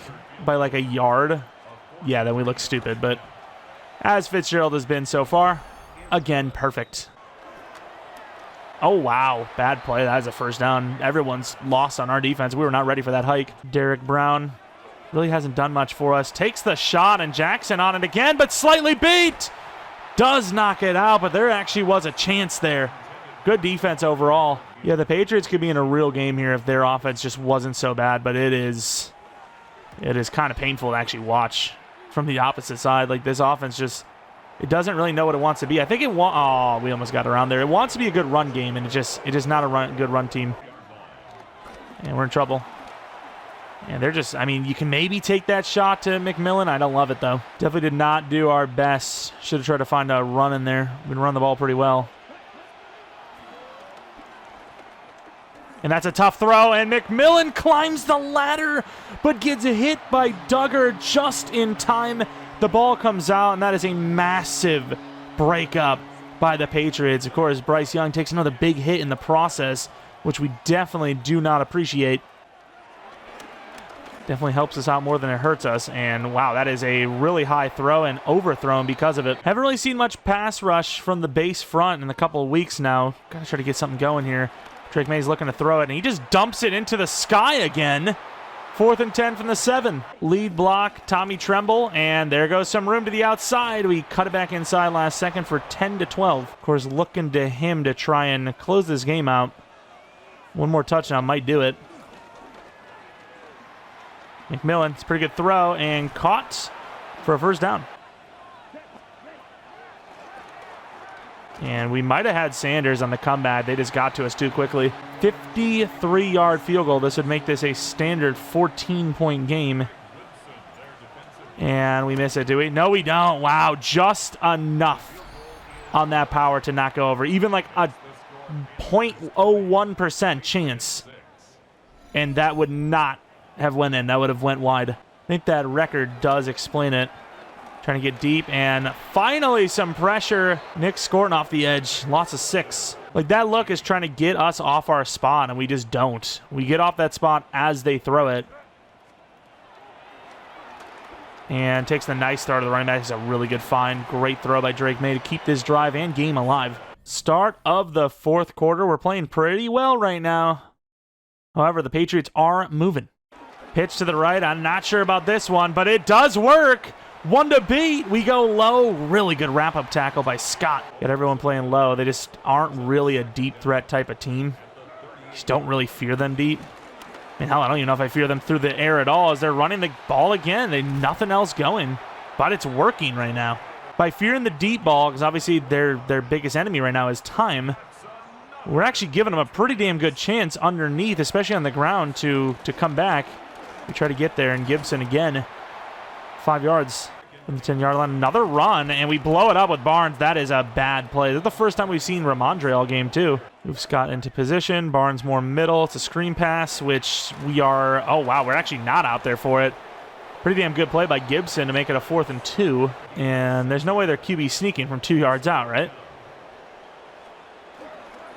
Speaker 1: by like a yard, yeah, then we look stupid. But as Fitzgerald has been so far, again, perfect. Oh, wow. Bad play. That is a first down. Everyone's lost on our defense. We were not ready for that hike. Derek Brown Really hasn't done much for us. Takes the shot, and Jackson on it again, but slightly beat. Does knock it out, but there actually was a chance there. Good defense overall. Yeah, the Patriots could be in a real game here if their offense just wasn't so bad, but it is kind of painful to actually watch from the opposite side. Like, this offense just, it doesn't really know what it wants to be. I think we almost got around there. It wants to be a good run game, and it is not a good run team. And we're in trouble. And they're just, I mean, you can maybe take that shot to McMillan. I don't love it, though. Definitely did not do our best. Should have tried to find a run in there. We've been running the ball pretty well. And that's a tough throw, and McMillan climbs the ladder, but gets hit by Duggar just in time. The ball comes out, and that is a massive breakup by the Patriots. Of course, Bryce Young takes another big hit in the process, which we definitely do not appreciate. Definitely helps us out more than it hurts us. And wow, that is a really high throw and overthrown because of it. Haven't really seen much pass rush from the base front in a couple of weeks now. Gotta try to get something going here. Drake May's looking to throw it, and he just dumps it into the sky again. 4th and 10 from the 7. Lead block, Tommy Tremble, and there goes some room to the outside. We cut it back inside last second for 10-12. Of course, looking to him to try and close this game out. One more touchdown might do it. McMillan, it's a pretty good throw, and caught for a first down. And we might have had Sanders on the comeback. They just got to us too quickly. 53-yard field goal. This would make this a standard 14-point game. And we miss it, do we? No, we don't. Wow, just enough on that power to not go over. Even like a 0.01% chance. And that would not have went in. That would have went wide. I think that record does explain it. Trying to get deep, and finally some pressure. Nick Scorton off the edge. Lots of 6. Like, that look is trying to get us off our spot, and we just don't. We get off that spot as they throw it. And takes the nice start of the running back. It's a really good find. Great throw by Drake May to keep this drive and game alive. Start of the 4th quarter. We're playing pretty well right now. However, the Patriots are moving. Pitch to the right. I'm not sure about this one, but it does work. 1 to beat. We go low. Really good wrap-up tackle by Scott. Got everyone playing low. They just aren't really a deep threat type of team. Just don't really fear them deep. I mean, hell, I don't even know if I fear them through the air at all as they're running the ball again. They nothing else going, but it's working right now. By fearing the deep ball, because obviously their biggest enemy right now is time, we're actually giving them a pretty damn good chance underneath, especially on the ground, to come back. We try to get there, and Gibson again. 5 yards from the 10-yard line. Another run, and we blow it up with Barnes. That is a bad play. That's the first time we've seen Ramondre all game, too. Move Scott into position. Barnes more middle. It's a screen pass, which we are... Oh, wow, we're actually not out there for it. Pretty damn good play by Gibson to make it a 4th and 2. And there's no way they're QB sneaking from 2 yards out, right?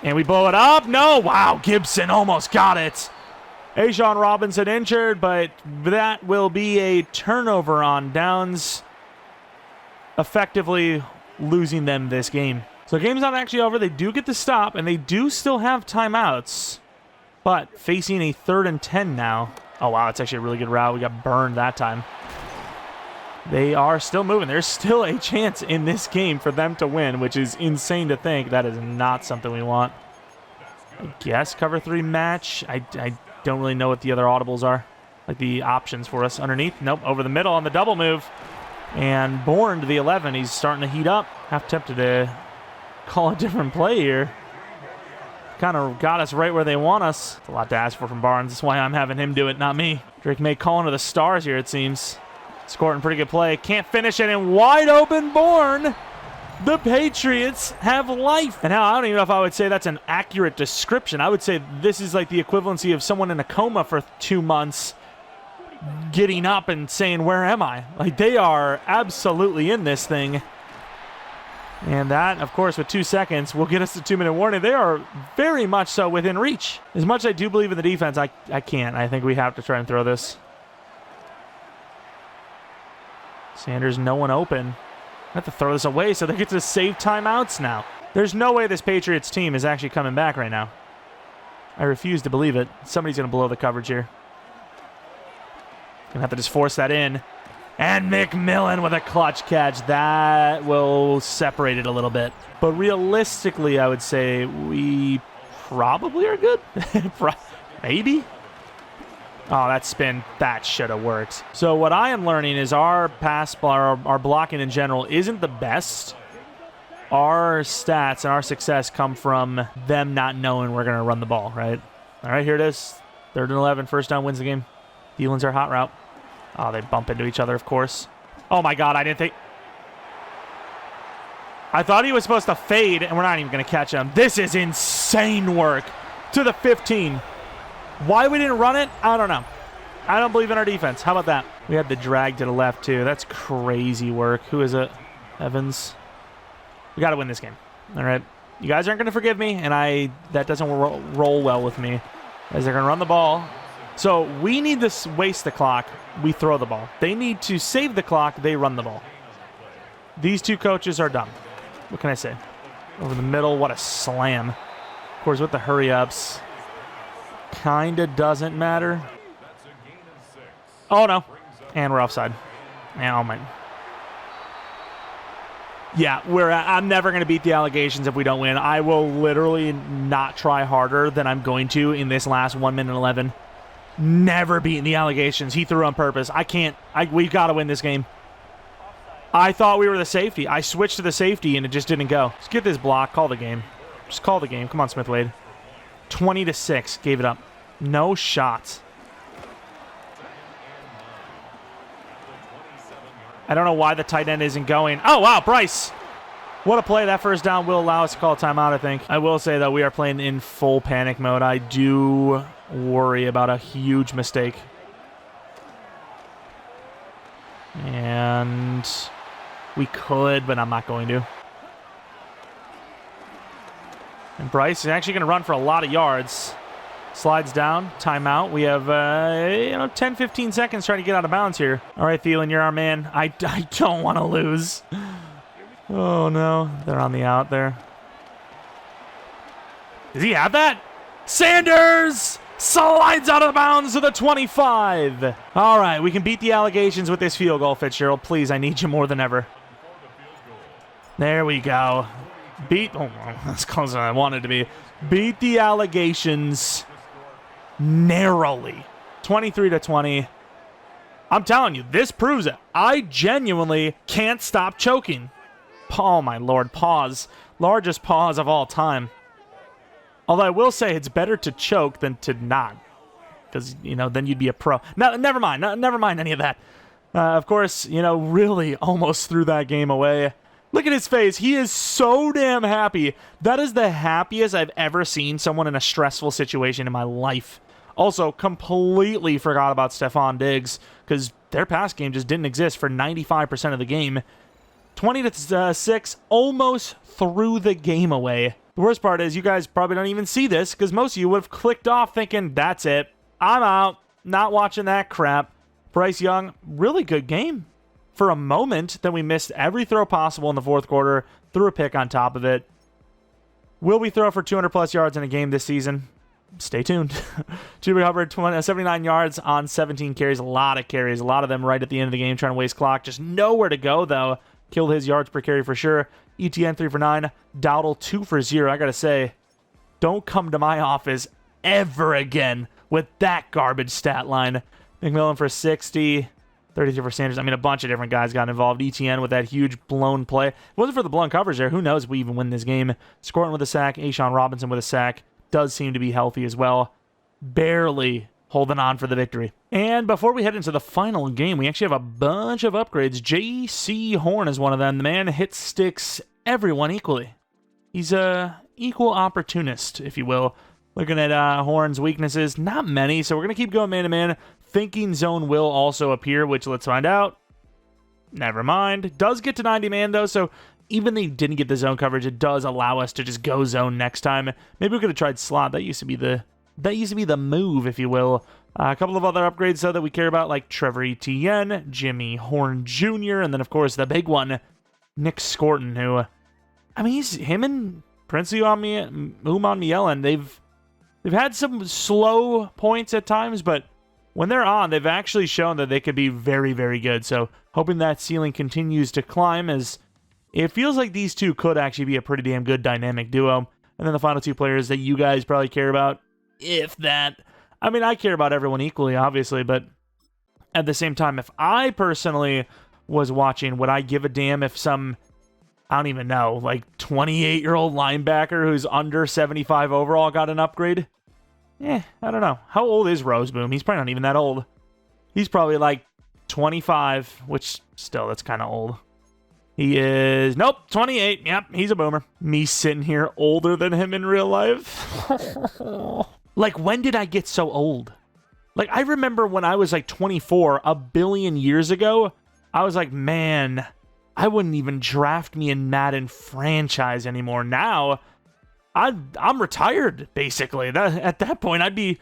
Speaker 1: And we blow it up. No, wow, Gibson almost got it. A'Shawn Robinson injured, but that will be a turnover on downs, effectively losing them this game. So the game's not actually over. They do get the stop, and they do still have timeouts, but facing a 3rd and 10 now. Oh, wow, it's actually a really good route. We got burned that time. They are still moving. There's still a chance in this game for them to win, which is insane to think. That is not something we want. I guess cover 3 match. I don't really know what the other audibles are, like the options for us underneath. Nope, over the middle on the double move. And Bourne to the 11. He's starting to heat up. Half tempted to call a different play here. Kind of got us right where they want us. It's a lot to ask for from Barnes. That's why I'm having him do it, not me. Drake May calling to the stars here, it seems. Scoring pretty good play. Can't finish it, and wide open Bourne. The Patriots have life. And hell, I don't even know if I would say that's an accurate description. I would say this is like the equivalency of someone in a coma for 2 months getting up and saying, where am I? Like, they are absolutely in this thing. And that, of course, with 2 seconds, will get us the 2-minute warning. They are very much so within reach. As much as I do believe in the defense, I can't. I think we have to try and throw this. Sanders, no one open. I have to throw this away so they get to save timeouts now. There's no way this Patriots team is actually coming back right now. I refuse to believe it. Somebody's going to blow the coverage here. Gonna have to just force that in. And McMillan with a clutch catch. That will separate it a little bit. But realistically, I would say we probably are good. Maybe? Oh, that spin, that should have worked. So what I am learning is our blocking in general isn't the best. Our stats and our success come from them not knowing we're going to run the ball, right? All right, here it is. 3rd and 11, first down wins the game. Thielen's our hot route. Oh, they bump into each other, of course. Oh, my God, I didn't think... I thought he was supposed to fade, and we're not even going to catch him. This is insane work. To the 15. Why we didn't run it, I don't know. I don't believe in our defense. How about that? We had the drag to the left, too. That's crazy work. Who is it? Evans. We got to win this game. All right. You guys aren't going to forgive me, and that doesn't roll well with me, as they're going to run the ball. So we need to waste the clock. We throw the ball. They need to save the clock. They run the ball. These two coaches are dumb. What can I say? Over the middle. What a slam. Of course, with the hurry-ups. Kind of doesn't matter. Oh, no. And we're offside. Oh, my. Yeah, I'm never going to beat the allegations if we don't win. I will literally not try harder than I'm going to in this last 1 minute 11. Never beating the allegations. He threw on purpose. I can't. We've got to win this game. I thought we were the safety. I switched to the safety, and it just didn't go. Just get this block. Call the game. Just call the game. Come on, Smith-Wade. 20-6. Gave it up. No shots. I don't know why the tight end isn't going. Oh, wow, Bryce. What a play. That first down will allow us to call a timeout, I think. I will say that we are playing in full panic mode. I do worry about a huge mistake. And we could, but I'm not going to. And Bryce is actually going to run for a lot of yards. Slides down, timeout. We have 10, 15 seconds trying to get out of bounds here. All right, Thielen, you're our man. I don't want to lose. Oh, no. They're on the out there. Does he have that? Sanders slides out of bounds to the 25. All right, we can beat the allegations with this field goal, Fitzgerald. Please, I need you more than ever. There we go. That's closer than I wanted to be. Beat the allegations narrowly. 23-20. I'm telling you, this proves it. I genuinely can't stop choking. Oh, my Lord. Pause. Largest pause of all time. Although I will say it's better to choke than to not. Because, then you'd be a pro. No, never mind. Never mind any of that. Of course, really almost threw that game away. Look at his face. He is so damn happy. That is the happiest I've ever seen someone in a stressful situation in my life. Also, completely forgot about Stephon Diggs because their pass game just didn't exist for 95% of the game. 20-6, almost threw the game away. The worst part is you guys probably don't even see this because most of you would have clicked off thinking, that's it. I'm out. Not watching that crap. Bryce Young, really good game. For a moment, then we missed every throw possible in the fourth quarter, threw a pick on top of it. Will we throw for 200-plus yards in a game this season? Stay tuned. Chuba Hubbard, 79 yards on 17 carries. A lot of carries. A lot of them right at the end of the game, trying to waste clock. Just nowhere to go, though. Killed his yards per carry for sure. ETN, 3 for 9. Dowdle, 2 for 0. I got to say, don't come to my office ever again with that garbage stat line. McMillan for 60. 33 for Sanders. I mean, a bunch of different guys got involved. ETN with that huge blown play. If it wasn't for the blown coverage there, who knows if we even win this game. Scoring with a sack. A'Shawn Robinson with a sack. Does seem to be healthy as well. Barely holding on for the victory. And before we head into the final game, we actually have a bunch of upgrades. J.C. Horn is one of them. The man hits sticks everyone equally. He's a equal opportunist, if you will. Looking at Horn's weaknesses, not many, so we're going to keep going man-to-man. Thinking zone will also appear, which let's find out. Never mind. Does get to 90-man, though, so even though he didn't get the zone coverage, it does allow us to just go zone next time. Maybe we could have tried slot. That used to be the move, if you will. A couple of other upgrades, though, that we care about, like Trevor Etienne, Jimmy Horn Jr., and then, of course, the big one, Nick Scorton, who, I mean, him and Prince Uman Mielen, they've had some slow points at times, but when they're on, they've actually shown that they could be very, very good. So hoping that ceiling continues to climb, as it feels like these two could actually be a pretty damn good dynamic duo. And then the final two players that you guys probably care about, if that. I mean, I care about everyone equally, obviously, but at the same time, if I personally was watching, would I give a damn if some, I don't even know, like 28-year-old linebacker who's under 75 overall got an upgrade? I don't know. How old is Roseboom? He's probably not even that old. He's probably like 25, which still, that's kind of old. He is, nope, 28. Yep, he's a boomer. Me sitting here older than him in real life. Like, when did I get so old? Like, I remember when I was like 24, a billion years ago, I was like, man, I wouldn't even draft me in Madden franchise anymore. Now, I'm retired, basically. At that point, I'd be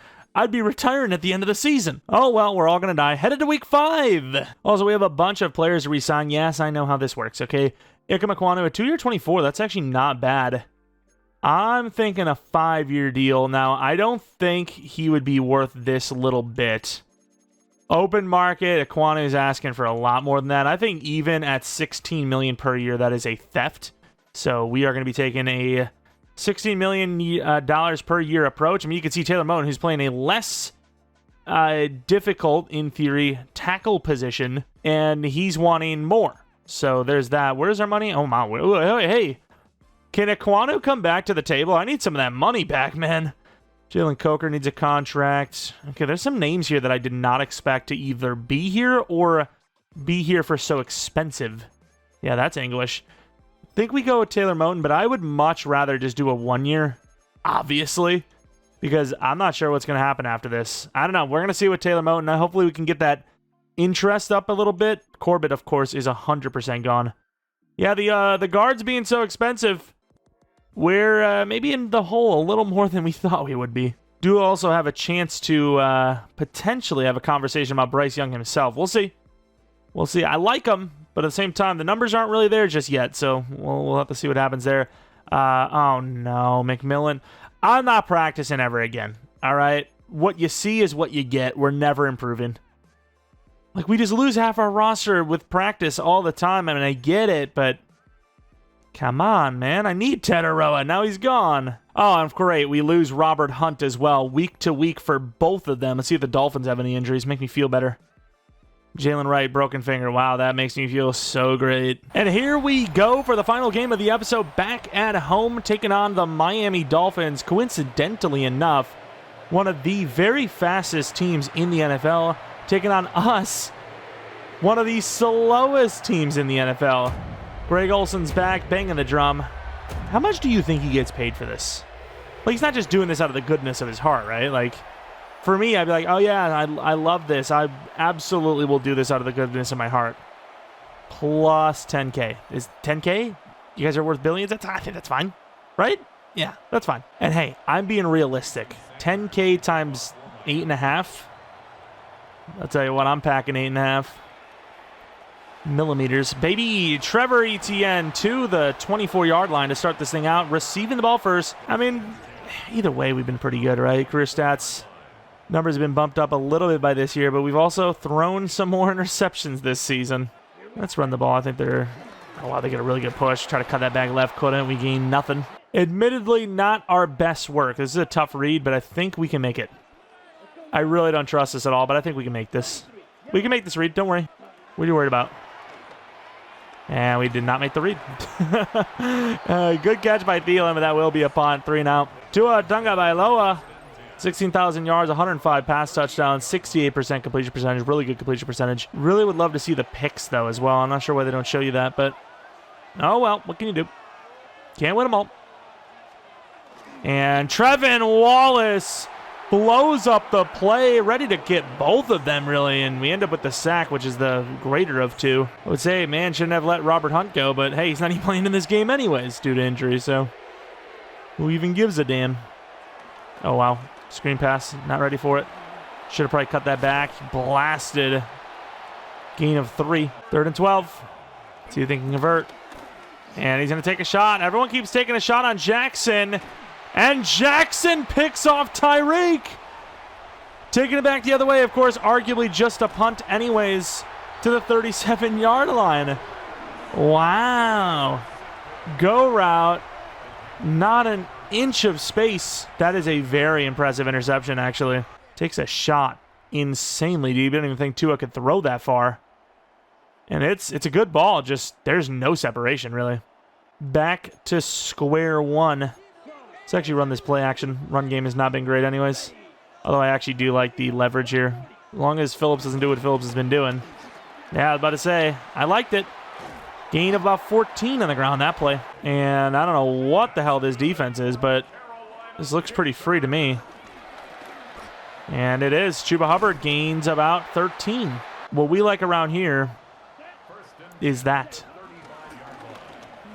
Speaker 1: retiring at the end of the season. Oh, well, we're all going to die. Headed to week 5. Also, we have a bunch of players to resign. Yes, I know how this works, okay? Ikem, a 2-year 24. That's actually not bad. I'm thinking a 5-year deal. Now, I don't think he would be worth this little bit. Open market, Ekwonu is asking for a lot more than that. I think even at $16 million per year, that is a theft. So we are going to be taking a $16 million per year approach. I mean, you can see Taylor Moton, who's playing a less difficult, in theory, tackle position, and he's wanting more. So there's that. Where's our money? Oh, my. Hey. Can Ekwonu come back to the table? I need some of that money back, man. Jalen Coker needs a contract. Okay, there's some names here that I did not expect to either be here or be here for so expensive. Yeah, that's English. I think we go with Taylor Moton, but I would much rather just do a 1-year, obviously, because I'm not sure what's going to happen after this. I don't know. We're going to see with Taylor Moton. Hopefully we can get that interest up a little bit. Corbett, of course, is 100% gone. Yeah, the guards being so expensive, we're maybe in the hole a little more than we thought we would be. Do also have a chance to potentially have a conversation about Bryce Young himself. We'll see. We'll see. I like him, but at the same time, the numbers aren't really there just yet, so we'll have to see what happens there. Oh, no, McMillan. I'm not practicing ever again, all right? What you see is what you get. We're never improving. Like, we just lose half our roster with practice all the time. I mean, I get it, but come on, man. I need Tetaroa. Now he's gone. Oh, and great. We lose Robert Hunt as well, week to week for both of them. Let's see if the Dolphins have any injuries. Make me feel better. Jalen Wright, broken finger. Wow, that makes me feel so great. And here we go for the final game of the episode. Back at home, taking on the Miami Dolphins. Coincidentally enough, one of the very fastest teams in the NFL, taking on us, one of the slowest teams in the NFL. Greg Olson's back, banging the drum. How much do you think he gets paid for this? Like, he's not just doing this out of the goodness of his heart, right? Like, for me, I'd be like, oh yeah, I love this. I absolutely will do this out of the goodness of my heart. Plus 10K. Is 10K? You guys are worth billions? I think that's fine, right? Yeah, that's fine. And hey, I'm being realistic. 10K times 8.5. I'll tell you what, I'm packing 8.5 millimeters. Baby Trevor Etienne to the 24-yard line to start this thing out. Receiving the ball first. I mean, either way, we've been pretty good, right? Career stats numbers have been bumped up a little bit by this year, but we've also thrown some more interceptions this season. Let's run the ball. I think they're... Oh, wow, they get a really good push. Try to cut that back left. Couldn't. We gained nothing. Admittedly, not our best work. This is a tough read, but I think we can make it. I really don't trust this at all, but I think we can make this. We can make this read. Don't worry. What are you worried about? And we did not make the read. Good catch by Thielen, but that will be a punt. 3 and out. Tua Tagovailoa, 16,000 yards, 105 pass touchdowns, 68% completion percentage. Really good completion percentage. Really would love to see the picks, though, as well. I'm not sure why they don't show you that, but oh, well, what can you do? Can't win them all. And Trevin Wallace blows up the play, ready to get both of them, really, and we end up with the sack, which is the greater of two. I would say, man, shouldn't have let Robert Hunt go, but hey, he's not even playing in this game anyways due to injury, so who even gives a damn? Oh, wow. Screen pass, not ready for it. Should have probably cut that back. Blasted. Gain of 3. 3rd and 12. See if they can convert. And he's going to take a shot. Everyone keeps taking a shot on Jackson. And Jackson picks off Tyreek. Taking it back the other way, of course, arguably just a punt anyways to the 37-yard line. Wow. Go route. Not an inch of space. That is a very impressive interception, actually. Takes a shot insanely deep. I didn't even think Tua could throw that far. And it's a good ball. Just there's no separation, really. Back to square one. Let's actually run this play action. Run game has not been great anyways. Although I actually do like the leverage here. As long as Phillips doesn't do what Phillips has been doing. Yeah, I was about to say, I liked it. Gain of about 14 on the ground that play. And I don't know what the hell this defense is, but this looks pretty free to me. And it is. Chuba Hubbard gains about 13. What we like around here is that.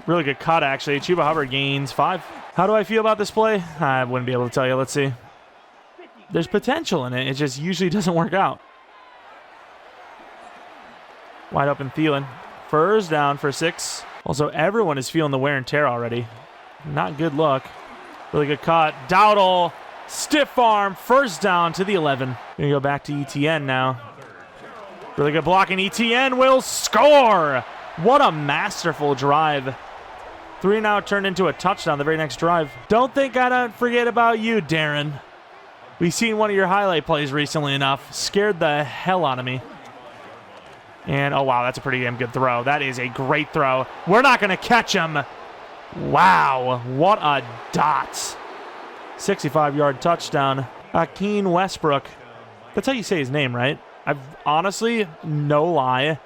Speaker 1: Really good cut, actually. Chuba Hubbard gains 5. How do I feel about this play? I wouldn't be able to tell you. Let's see. There's potential in it. It just usually doesn't work out. Wide open Thielen. First down for 6. Also, everyone is feeling the wear and tear already. Not good look. Really good cut. Dowdle. Stiff arm. First down to the 11. Gonna go back to ETN now. Really good blocking. ETN will score. What a masterful drive. 3 now turned into a touchdown the very next drive. Don't think I don't forget about you, Darren. We've seen one of your highlight plays recently enough. Scared the hell out of me. And, oh, wow, that's a pretty damn good throw. That is a great throw. We're not going to catch him. Wow, what a dot. 65-yard touchdown. Akeem Westbrook. That's how you say his name, right? I've honestly, no lie,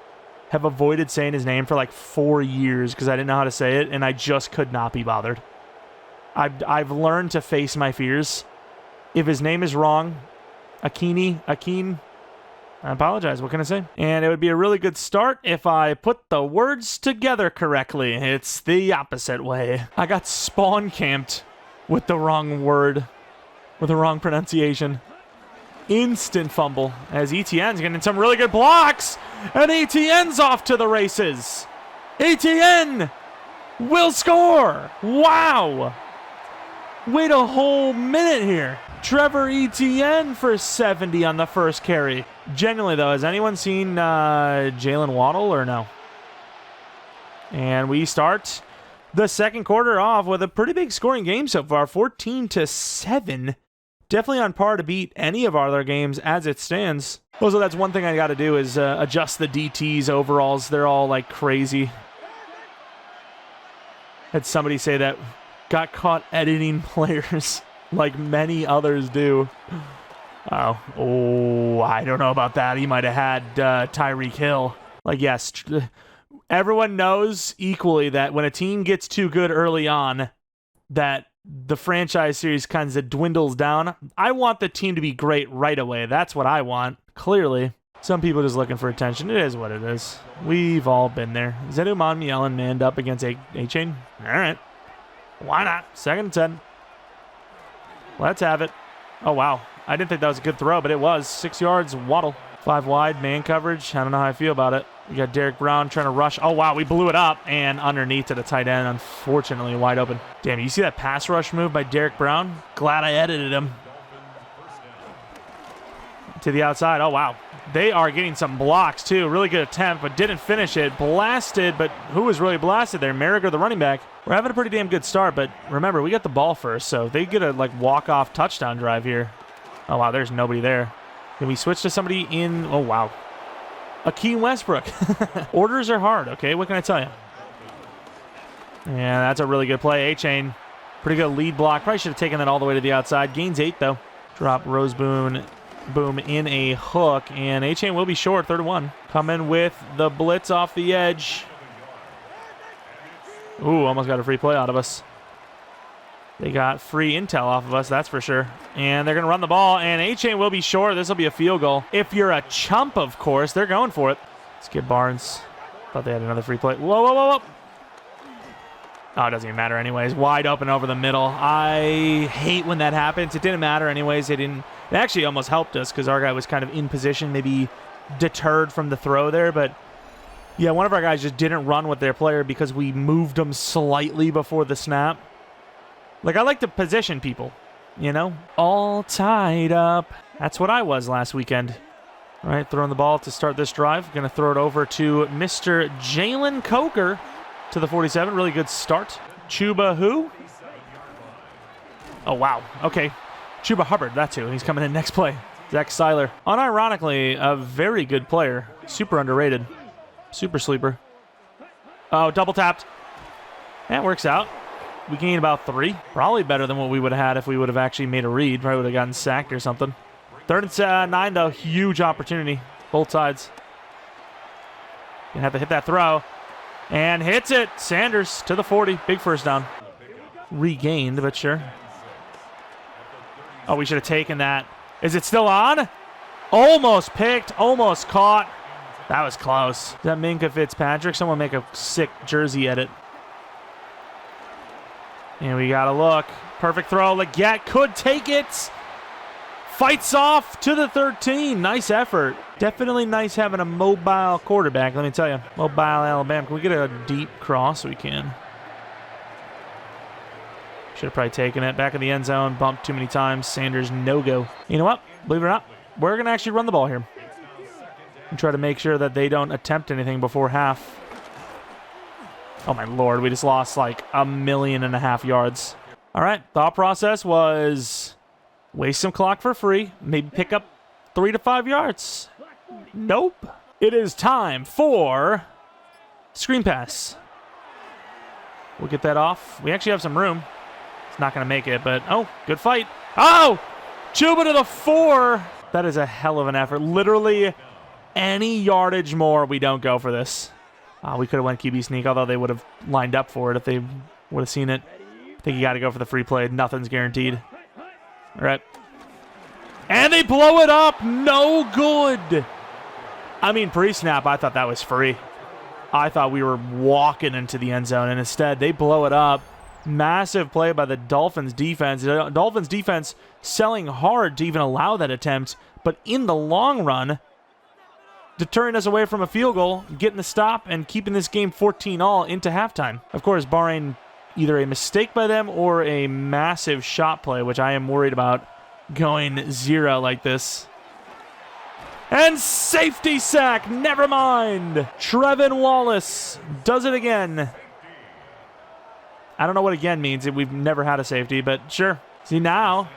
Speaker 1: have avoided saying his name for like 4 years because I didn't know how to say it, and I just could not be bothered. I've learned to face my fears. If his name is wrong, Akeem, I apologize. What can I say? And it would be a really good start if I put the words together correctly. It's the opposite way. I got spawn camped with the wrong word, with the wrong pronunciation. Instant fumble as ETN's getting some really good blocks, and ETN's off to the races. ETN will score. Wow. Wait a whole minute here. Trevor Etienne for 70 on the first carry. Genuinely, though, has anyone seen Jalen Waddle or no? And we start the second quarter off with a pretty big scoring game so far, 14-7. Definitely on par to beat any of our other games as it stands. Also, that's one thing I got to do is adjust the DTs overalls. They're all like crazy. Had somebody say that got caught editing players. Like many others do. Oh, I don't know about that. He might have had Tyreek Hill. Like, yes, everyone knows equally that when a team gets too good early on, that the franchise series kind of dwindles down. I want the team to be great right away. That's what I want, clearly. Some people just looking for attention. It is what it is. We've all been there. Zedu Monmielen manned up against A-Chain. All right. Why not? 2nd and 10. Let's have it. Oh, wow. I didn't think that was a good throw, but it was. 6 yards, Waddle. 5 wide, man coverage. I don't know how I feel about it. We got Derek Brown trying to rush. Oh, wow, we blew it up. And underneath to the tight end, unfortunately, wide open. Damn, you see that pass rush move by Derek Brown? Glad I edited him. To the outside. Oh, wow. They are getting some blocks, too. Really good attempt, but didn't finish it. Blasted, but who was really blasted there? Merrick or the running back? We're having a pretty damn good start, but remember, we got the ball first, so they get a, walk-off touchdown drive here. Oh, wow, there's nobody there. Can we switch to somebody in? Oh, wow. Akeem Westbrook. Orders are hard, okay? What can I tell you? Yeah, that's a really good play. A-Chain, pretty good lead block. Probably should have taken that all the way to the outside. Gains 8, though. Drop Roseboom. Boom in a hook, and A-Chain will be short, 3rd and 1. Coming with the blitz off the edge. Ooh, almost got a free play out of us. They got free intel off of us, that's for sure. And they're going to run the ball, and A-Chain will be short. This will be a field goal. If you're a chump, of course, they're going for it. Let's get Barnes. Thought they had another free play. Whoa, whoa, whoa, whoa. Oh, it doesn't even matter anyways. Wide open over the middle. I hate when that happens. It didn't matter anyways. It actually almost helped us because our guy was kind of in position, maybe deterred from the throw there. But, yeah, one of our guys just didn't run with their player because we moved them slightly before the snap. Like, I like to position people, you know? All tied up. That's what I was last weekend. All right, throwing the ball to start this drive. Going to throw it over to Mr. Jalen Coker to the 47. Really good start. Chuba who? Oh, wow. Okay. Chuba Hubbard, that's who. He's coming in next play. Zach Seiler. Unironically, a very good player. Super underrated. Super sleeper. Oh, double tapped. That works out. We gained about 3. Probably better than what we would have had if we would have actually made a read. Probably would have gotten sacked or something. 3rd and 9, though. Huge opportunity. Both sides. Gonna have to hit that throw. And hits it. Sanders to the 40. Big first down. Regained, but sure. Oh, we should have taken that. Is it still on? Almost picked. Almost caught. That was close. Is that Minka Fitzpatrick? Someone make a sick jersey edit. And we got to look. Perfect throw. Leggett could take it. Fights off to the 13. Nice effort. Definitely nice having a mobile quarterback, let me tell you. Mobile Alabama. Can we get a deep cross? We can. Should have probably taken it. Back in the end zone. Bumped too many times. Sanders, no-go. You know what? Believe it or not, we're going to actually run the ball here. And try to make sure that they don't attempt anything before half. Oh, my Lord. We just lost like 1.5 million yards. All right. Thought process was waste some clock for free. Maybe pick up 3 to 5 yards. Nope. It is time for screen pass. We'll get that off. We actually have some room. It's not going to make it, but oh, good fight. Oh! Chuba to the 4. That is a hell of an effort. Literally any yardage more, we don't go for this. We could have went QB sneak, although they would have lined up for it if they would have seen it. I think you got to go for the free play. Nothing's guaranteed. All right. And they blow it up. No good. I mean, pre-snap, I thought that was free. I thought we were walking into the end zone, and instead they blow it up. Massive play by the Dolphins defense. The Dolphins defense selling hard to even allow that attempt, but in the long run, deterring us away from a field goal, getting the stop, and keeping this game 14-all into halftime. Of course, barring either a mistake by them or a massive shot play, which I am worried about going 0 like this. And safety sack, never mind. Trevin Wallace does it again. I don't know what again means. We've never had a safety, but sure. See, now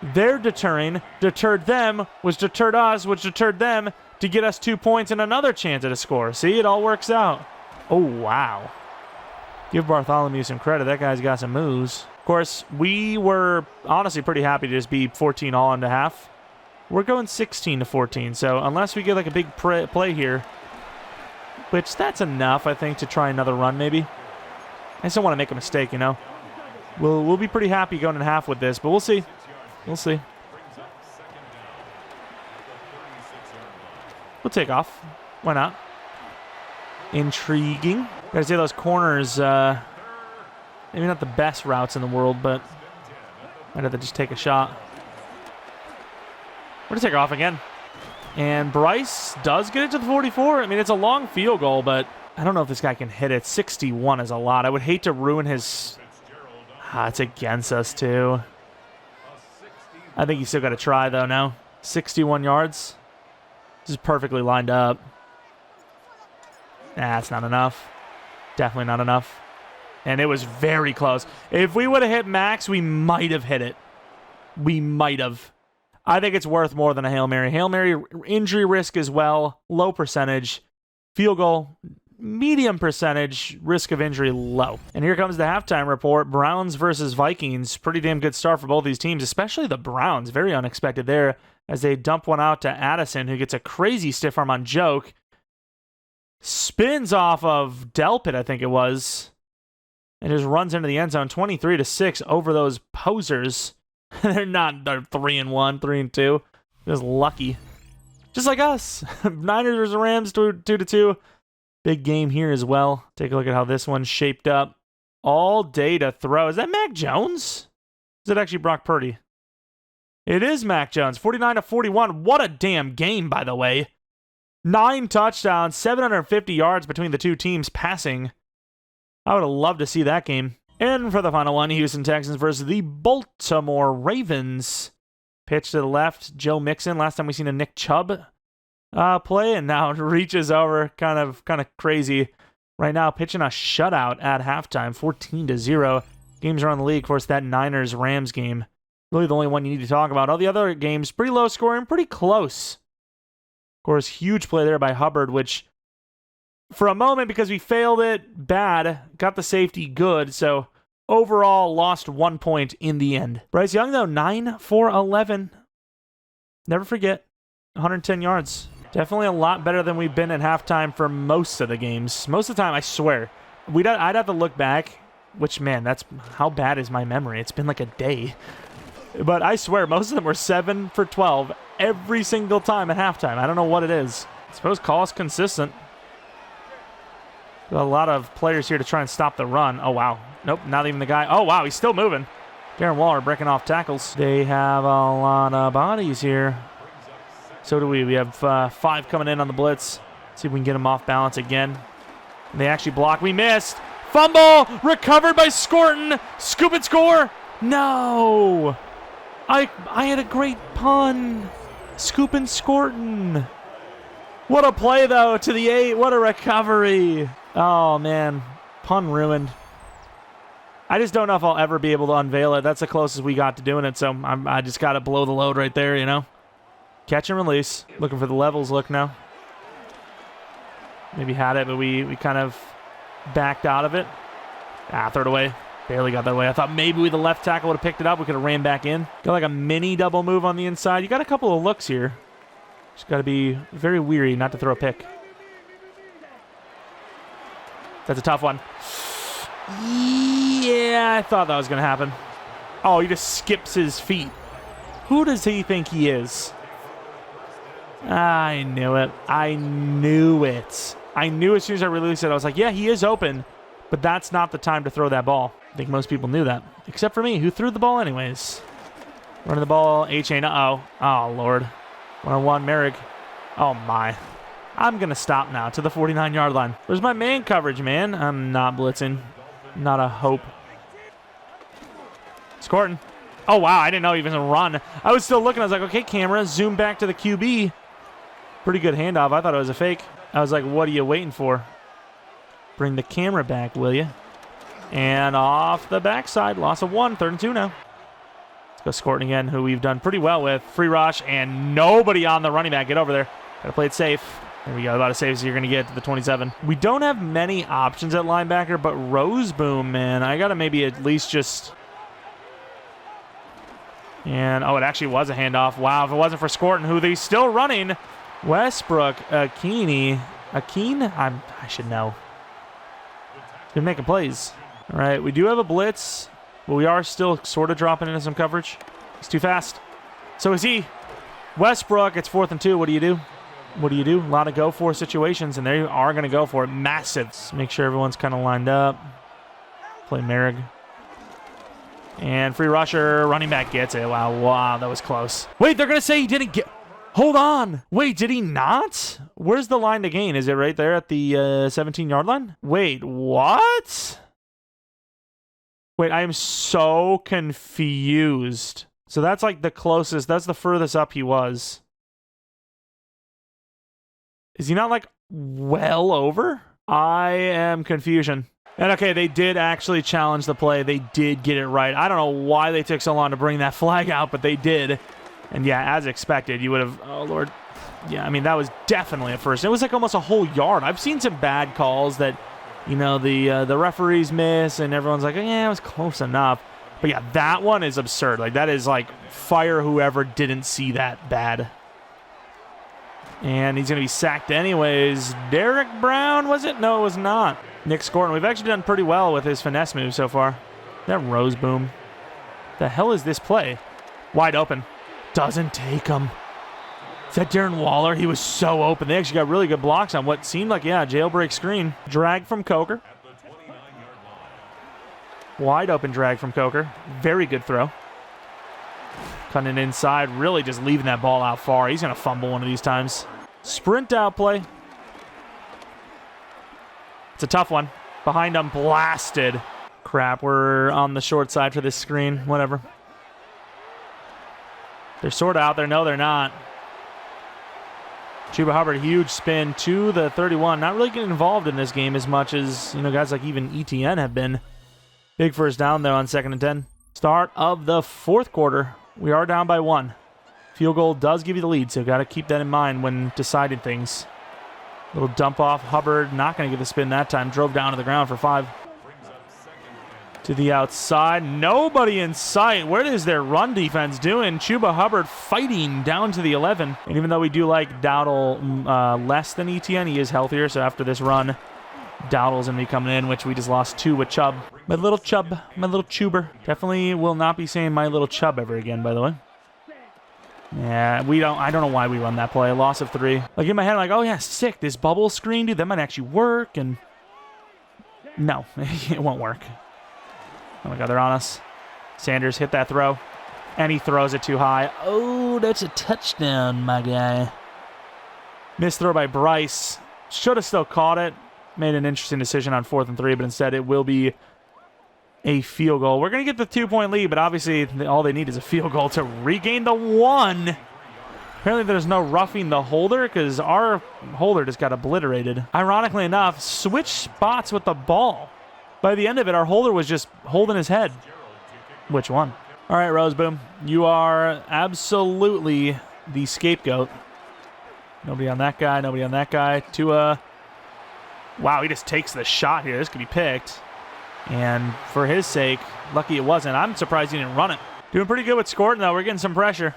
Speaker 1: they're deterring. Deterred them, which deterred us, which deterred them to get us 2 points and another chance at a score. See, it all works out. Oh, wow. Give Bartholomew some credit. That guy's got some moves. Of course, we were honestly pretty happy to just be 14-all into half. We're going 16-14, so unless we get like a big play here, which that's enough, I think, to try another run maybe. I just don't want to make a mistake, you know. We'll be pretty happy going in half with this, but we'll see. We'll see. We'll take off. Why not? Intriguing. Gotta say those corners, maybe not the best routes in the world, but I'd have to just take a shot. We're going to take off again. And Bryce does get it to the 44. I mean, it's a long field goal, but I don't know if this guy can hit it. 61 is a lot. I would hate to ruin his... it's against us, too. I think you still got to try, though, now. 61 yards. This is perfectly lined up. That's not enough. Definitely not enough. And it was very close. If we would have hit max, we might have hit it. We might have. I think it's worth more than a Hail Mary. Hail Mary, injury risk as well. Low percentage. Field goal, medium percentage. Risk of injury, low. And here comes the halftime report. Browns versus Vikings. Pretty damn good start for both these teams, especially the Browns. Very unexpected there as they dump one out to Addison, who gets a crazy stiff arm on Joke. Spins off of Delpit, I think it was. And just runs into the end zone. 23-6 over those posers. They're 3-1, 3-2. Just lucky. Just like us. Niners versus Rams, 2-2. Big game here as well. Take a look at how this one's shaped up. All day to throw. Is that Mac Jones? Is it actually Brock Purdy? It is Mac Jones. 49-41. What a damn game, by the way. 9 touchdowns, 750 yards between the two teams passing. I would have loved to see that game. And for the final one, Houston Texans versus the Baltimore Ravens. Pitch to the left. Joe Mixon. Last time we seen a Nick Chubb play, and now it reaches over. Kind of crazy. Right now, pitching a shutout at halftime, 14-0. Games around the league. Of course, that Niners-Rams game, really the only one you need to talk about. All the other games, pretty low scoring, pretty close. Of course, huge play there by Hubbard, which for a moment, because we failed it, bad. Got the safety, good. So overall, lost 1 point in the end. Bryce Young, though, 9 for 11. Never forget, 110 yards. Definitely a lot better than we've been at halftime for most of the games. Most of the time, I swear. I'd have to look back, which, man, that's how bad is my memory? It's been like a day. But I swear, most of them were 7 for 12 every single time at halftime. I don't know what it is. I suppose call us consistent. Got a lot of players here to try and stop the run. Oh, wow. Nope, not even the guy. Oh, wow, he's still moving. Darren Waller breaking off tackles. They have a lot of bodies here. So do we. We have 5 coming in on the blitz. See if we can get them off balance again. And they actually block. We missed. Fumble! Recovered by Scorton. Scoop and score. No! I had a great pun. Scoop and Scorton. What a play, though, to the 8. What a recovery. Oh, man. Pun ruined. I just don't know if I'll ever be able to unveil it. That's the closest we got to doing it, so I just got to blow the load right there, you know? Catch and release. Looking for the levels look now. Maybe had it, but we kind of backed out of it. Throw it away. Barely got that away. I thought maybe the left tackle would have picked it up. We could have ran back in. Got like a mini double move on the inside. You got a couple of looks here. Just got to be very weary not to throw a pick. That's a tough one. Yeah, I thought that was going to happen. Oh, he just skips his feet. Who does he think he is? I knew it. I knew it. I knew as soon as I released it, I was like, yeah, he is open, but that's not the time to throw that ball. I think most people knew that, except for me, who threw the ball anyways. Running the ball, A-Chain, uh-oh. Oh, Lord. 1-on-1, Merrick. Oh, my. I'm going to stop now to the 49-yard line. Where's my man coverage, man? I'm not blitzing. Not a hope. Scorton. Oh, wow, I didn't know he was going to run. I was still looking. I was like, okay, camera, zoom back to the QB. Pretty good handoff. I thought it was a fake. I was like, what are you waiting for? Bring the camera back, will you? And off the backside, loss of 1, 3rd and 2 now. Let's go Scorton again, who we've done pretty well with. Free rush, and nobody on the running back. Get over there. Gotta play it safe. There we go, about as safe as you're gonna get to the 27. We don't have many options at linebacker, but Roseboom, man, I gotta maybe at least just... And, oh, it actually was a handoff. Wow, if it wasn't for Scorton, who they're still running. Westbrook, Akeen, I should know. Been making plays. All right, we do have a blitz, but we are still sort of dropping into some coverage. It's too fast. So is he. Westbrook, it's 4th and 2. What do you do? What do you do? A lot of go-for situations, and they are going to go for it. Massive. Make sure everyone's kind of lined up. Play Merrick. And free rusher, running back gets it. Wow, that was close. Wait, they're going to say he didn't get... Hold on. Wait, did he not? Where's the line to gain? Is it right there at the 17-yard line? Wait, what? Wait, I am so confused. So that's like the closest. That's the furthest up he was. Is he not like well over? I am confusion. And okay, they did actually challenge the play. They did get it right. I don't know why they took so long to bring that flag out, but they did. And yeah, as expected, you would have... Oh, Lord. Yeah, I mean, that was definitely a first. It was like almost a whole yard. I've seen some bad calls that, you know, the referees miss, and everyone's like, oh, yeah, it was close enough. But yeah, that one is absurd. Like, that is like, fire whoever didn't see that bad. And he's going to be sacked anyways. Derek Brown, was it? No, it was not. Nick Scorton. We've actually done pretty well with his finesse move so far. That Roseboom. The hell is this play? Wide open. Doesn't take him. Is that Darren Waller? He was so open. They actually got really good blocks on what seemed like, yeah, jailbreak screen. Drag from Coker. Wide open drag from Coker. Very good throw. Cutting it inside, really just leaving that ball out far. He's going to fumble one of these times. Sprint out play. It's a tough one. Behind him, blasted. Crap, we're on the short side for this screen. Whatever. They're sort of out there. No, they're not. Chuba Hubbard, huge spin to the 31. Not really getting involved in this game as much as, guys like even ETN have been. Big first down there on 2nd and 10. Start of the 4th quarter. We are down by 1. Field goal does give you the lead, so got to keep that in mind when deciding things. Little dump off. Hubbard not going to get the spin that time. Drove down to the ground for 5. To the outside. Nobody in sight. What is their run defense doing? Chuba Hubbard fighting down to the 11. And even though we do like Dowdle less than ETN, he is healthier. So after this run, Dowdle's going to be coming in, which we just lost 2 with Chubb. My little Chubb. My little Chuber. Definitely will not be saying my little Chubb ever again, by the way. Yeah, I don't know why we run that play. Loss of 3. Like in my head, I'm like, oh yeah, sick. This bubble screen, dude, that might actually work. And no, it won't work. Oh my God, they're on us. Sanders hit that throw, and he throws it too high. Oh, that's a touchdown, my guy. Missed throw by Bryce. Should have still caught it. Made an interesting decision on 4th and 3, but instead it will be a field goal. We're going to get the 2-point lead, but obviously all they need is a field goal to regain the 1. Apparently there's no roughing the holder because our holder just got obliterated. Ironically enough, switch spots with the ball. By the end of it, our holder was just holding his head. Which one? All right, Roseboom. You are absolutely the scapegoat. Nobody on that guy. Nobody on that guy. Tua. Wow, he just takes the shot here. This could be picked. And for his sake, lucky it wasn't. I'm surprised he didn't run it. Doing pretty good with Scorton, though. We're getting some pressure.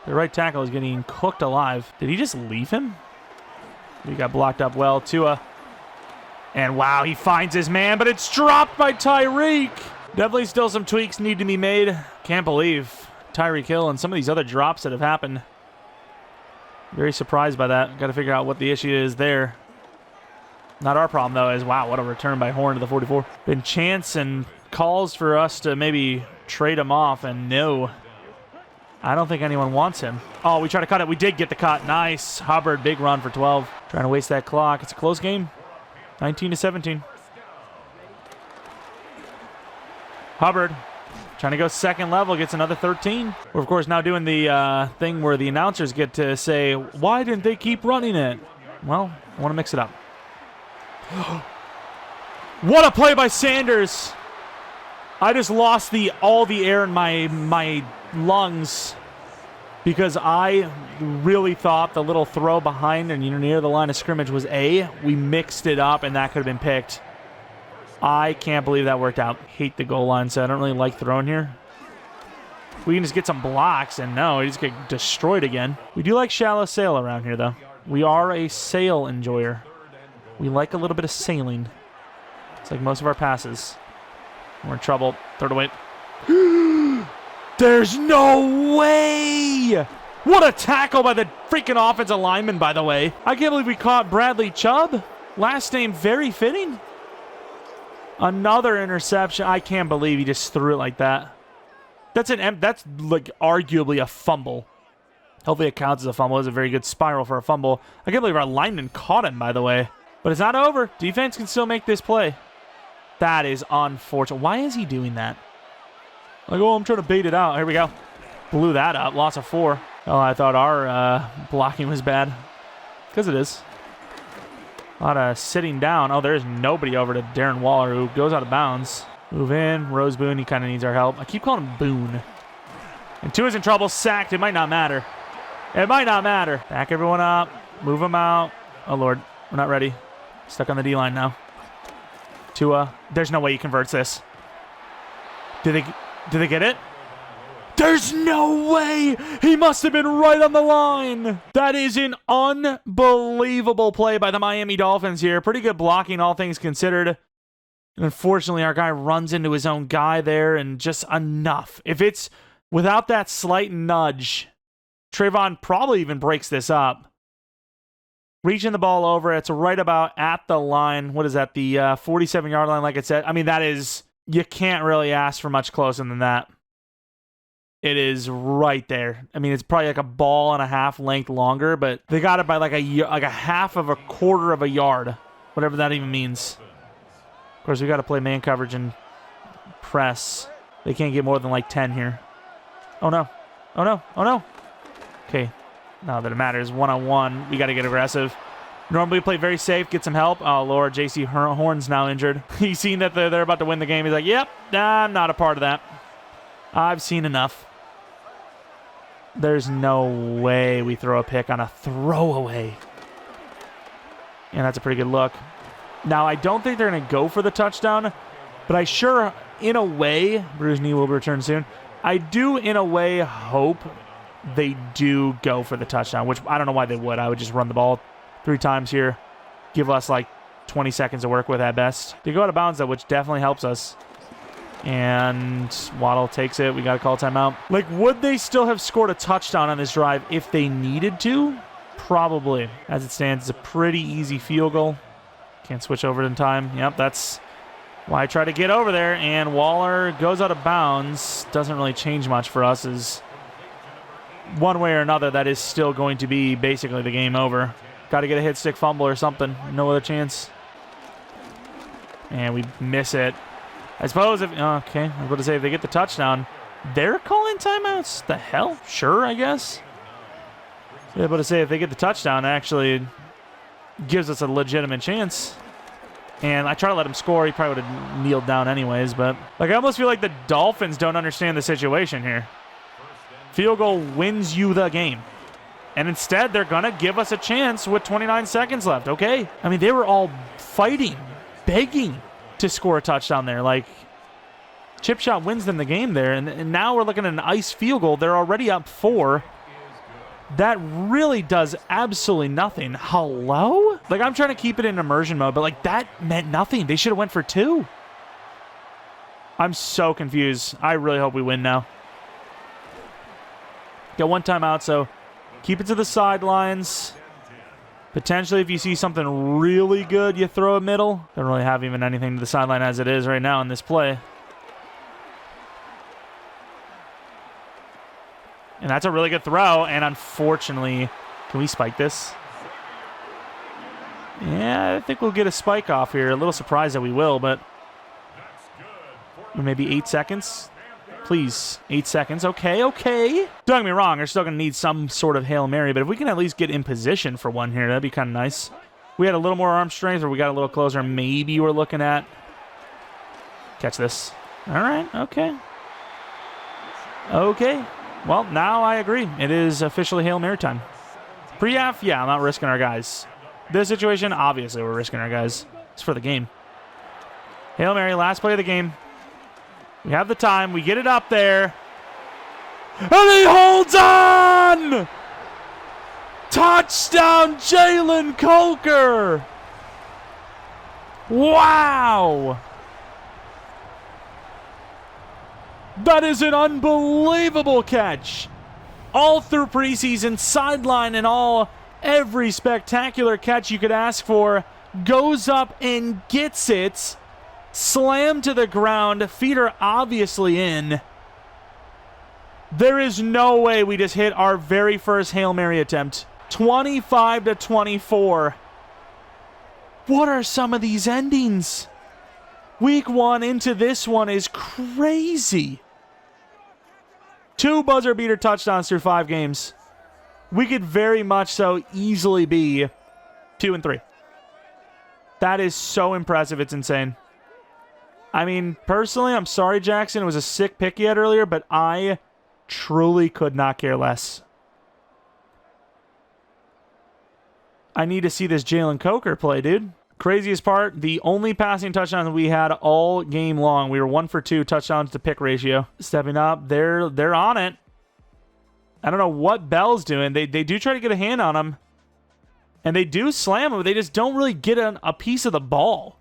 Speaker 1: The right tackle is getting cooked alive. Did he just leave him? He got blocked up well. Tua. And wow, he finds his man, but it's dropped by Tyreek. Definitely still some tweaks need to be made. Can't believe Tyreek Hill and some of these other drops that have happened. Very surprised by that. Got to figure out what the issue is there. Not our problem, though, is wow, what a return by Horn to the 44. Been chance and calls for us to maybe trade him off, and no. I don't think anyone wants him. Oh, we tried to cut it. We did get the cut. Nice. Hubbard, big run for 12. Trying to waste that clock. It's a close game. 19-17. Hubbard trying to go second level, gets another 13. We're, of course, now doing the thing where the announcers get to say, why didn't they keep running it? Well, I want to mix it up. What a play by Sanders. I just lost all the air in my lungs because I really thought the little throw behind and near the line of scrimmage was we mixed it up and that could have been picked. I can't believe that worked out. Hate the goal line, so I don't really like throwing here. We can just get some blocks, and no, we just get destroyed again. We do like shallow sail around here, though. We are a sail enjoyer. We like a little bit of sailing. It's like most of our passes. We're in trouble. Third away. There's no way! What a tackle by the freaking offensive lineman, by the way. I can't believe we caught Bradley Chubb. Last name very fitting. Another interception. I can't believe he just threw it like that. That's like arguably a fumble. Hopefully it counts as a fumble. It was a very good spiral for a fumble. I can't believe our lineman caught him, by the way. But it's not over. Defense can still make this play. That is unfortunate. Why is he doing that? Like, oh, I'm trying to bait it out. Here we go. Blew that up. Loss of 4. Oh, I thought our blocking was bad. Because it is. A lot of sitting down. Oh, there's nobody over to Darren Waller, who goes out of bounds. Move in. Rose Boone, he kind of needs our help. I keep calling him Boone. And Tua's in trouble. Sacked. It might not matter. It might not matter. Back everyone up. Move them out. Oh, Lord. We're not ready. Stuck on the D-line now. Tua. There's no way he converts this. Did they get it? There's no way! He must have been right on the line! That is an unbelievable play by the Miami Dolphins here. Pretty good blocking, all things considered. Unfortunately, our guy runs into his own guy there, and just enough. If it's without that slight nudge, Trayvon probably even breaks this up. Reaching the ball over, it's right about at the line. What is that, the 47-yard line, like I said? I mean, that is, you can't really ask for much closer than that. It is right there. I mean, it's probably like a ball and a half length longer, but they got it by like a half of a quarter of a yard, whatever that even means. Of course, we got to play man coverage and press. They can't get more than like 10 here. Oh, no. Oh, no. Oh, no. Okay. Not that it matters. One-on-one. We got to get aggressive. Normally we play very safe, get some help. Oh, Lord. JC Horn's now injured. He's seen that they're about to win the game. He's like, yep, I'm not a part of that. I've seen enough. There's no way we throw a pick on a throwaway. And that's a pretty good look. Now, I don't think they're going to go for the touchdown, but I sure, in a way, Bruce knee will return soon. I do, in a way, hope they do go for the touchdown, which I don't know why they would. I would just run the ball 3 times here. Give us like 20 seconds to work with at best. They go out of bounds, though, which definitely helps us. And Waddle takes it. We got to call timeout. Like, would they still have scored a touchdown on this drive if they needed to? Probably. As it stands, it's a pretty easy field goal. Can't switch over in time. Yep, that's why I try to get over there. And Waller goes out of bounds. Doesn't really change much for us. Is one way or another, that is still going to be basically the game over. Got to get a hit stick fumble or something. No other chance. And we miss it. I suppose if... Okay, I was about to say, if they get the touchdown, they're calling timeouts? The hell? Sure, I guess. I was about to say, if they get the touchdown, it actually gives us a legitimate chance. And I try to let him score. He probably would have kneeled down anyways, but... Like, I almost feel like the Dolphins don't understand the situation here. Field goal wins you the game. And instead, they're going to give us a chance with 29 seconds left, okay? I mean, they were all fighting, begging to score a touchdown there. Like, chip shot wins them the game there. And now we're looking at an ice field goal. They're already up 4. That really does absolutely nothing. Hello? Like, I'm trying to keep it in immersion mode, but, like, that meant nothing. They should have went for 2. I'm so confused. I really hope we win now. Got 1 timeout, so keep it to the sidelines. Potentially, if you see something really good, you throw a middle. Don't really have even anything to the sideline as it is right now in this play. And that's a really good throw. And unfortunately, can we spike this? Yeah, I think we'll get a spike off here. A little surprised that we will, but maybe 8 seconds. Please, 8 seconds. Okay, okay. Don't get me wrong, they're still going to need some sort of Hail Mary, but if we can at least get in position for one here, that'd be kind of nice. We had a little more arm strength, or we got a little closer. Maybe we're looking at... Catch this. All right, okay. Okay. Well, now I agree. It is officially Hail Mary time. Pre-half, yeah, I'm not risking our guys. This situation, obviously we're risking our guys. It's for the game. Hail Mary, last play of the game. We have the time. We get it up there. And he holds on! Touchdown, Jeromepkr! Wow! That is an unbelievable catch. All through preseason, sideline and all, every spectacular catch you could ask for, goes up and gets it. Slam to the ground. Feet are obviously in. There is no way we just hit our very first Hail Mary attempt. 25-24. What are some of these endings? Week 1 into this one is crazy. 2 buzzer beater touchdowns through 5 games. We could very much so easily be 2-3. That is so impressive. It's insane. I mean, personally, I'm sorry, Jackson. It was a sick pick you had earlier, but I truly could not care less. I need to see this Jeromepkr play, dude. Craziest part, the only passing touchdown we had all game long. We were 1 for 2 touchdowns to pick ratio. Stepping up, they're on it. I don't know what Bell's doing. They do try to get a hand on him. And they do slam him, but they just don't really get a piece of the ball.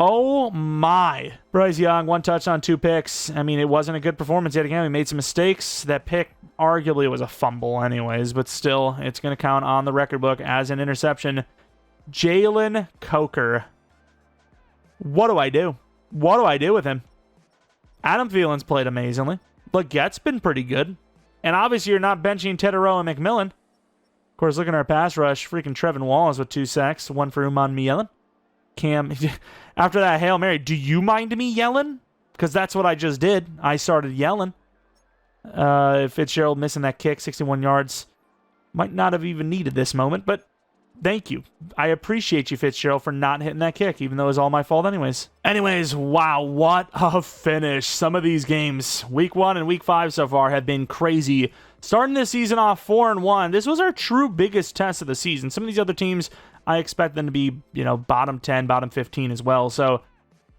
Speaker 1: Oh my. Bryce Young, 1 touchdown, 2 picks. I mean, it wasn't a good performance yet again. We made some mistakes. That pick arguably was a fumble anyways, but still, it's going to count on the record book as an interception. Jeromepkr. What do I do? What do I do with him? Adam Thielen's played amazingly. Legette's been pretty good. And obviously, you're not benching Teterow and McMillan. Of course, looking at our pass rush, freaking Trevin Wallace with 2 sacks, 1 for Uman Yellen. Cam, after that Hail Mary, do you mind me yelling? Because that's what I just did. I started yelling. Fitzgerald missing that kick, 61 yards. Might not have even needed this moment, but thank you. I appreciate you, Fitzgerald, for not hitting that kick, even though it was all my fault anyways. Wow, what a finish. Some of these games, week 1 and week 5 so far, have been crazy. Starting this season off 4-1, this was our true biggest test of the season. Some of these other teams, I expect them to be, bottom 10, bottom 15 as well. So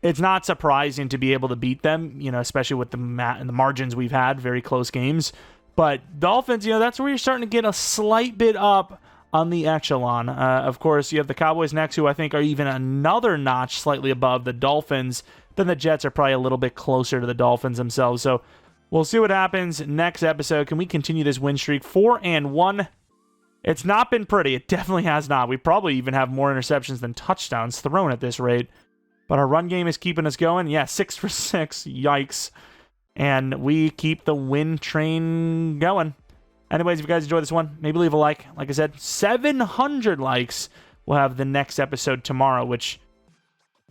Speaker 1: it's not surprising to be able to beat them, especially with the margins we've had, very close games. But Dolphins, that's where you're starting to get a slight bit up on the echelon. Of course, you have the Cowboys next, who I think are even another notch slightly above the Dolphins. Then the Jets are probably a little bit closer to the Dolphins themselves. So we'll see what happens next episode. Can we continue this win streak? 4-1. It's not been pretty. It definitely has not. We probably even have more interceptions than touchdowns thrown at this rate. But our run game is keeping us going. Yeah, 6 for 6. Yikes. And we keep the win train going. Anyways, if you guys enjoyed this one, maybe leave a like. Like I said, 700 likes. We'll have the next episode tomorrow, which,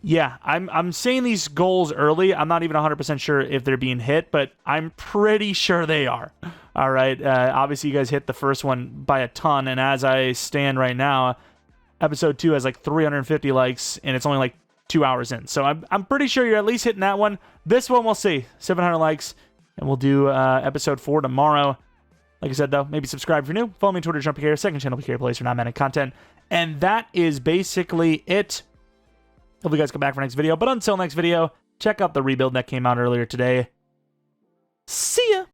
Speaker 1: yeah, I'm saying these goals early. I'm not even 100% sure if they're being hit, but I'm pretty sure they are. All right. Obviously, you guys hit the first one by a ton, and as I stand right now, episode 2 has like 350 likes, and it's only like 2 hours in. So I'm pretty sure you're at least hitting that one. This one we'll see. 700 likes, and we'll do episode 4 tomorrow. Like I said, though, maybe subscribe if you're new. Follow me on Twitter, Jeromepkr, second channel, PK Plays for non-Madden content. And that is basically it. Hope you guys come back for next video. But until next video, check out the rebuild that came out earlier today. See ya!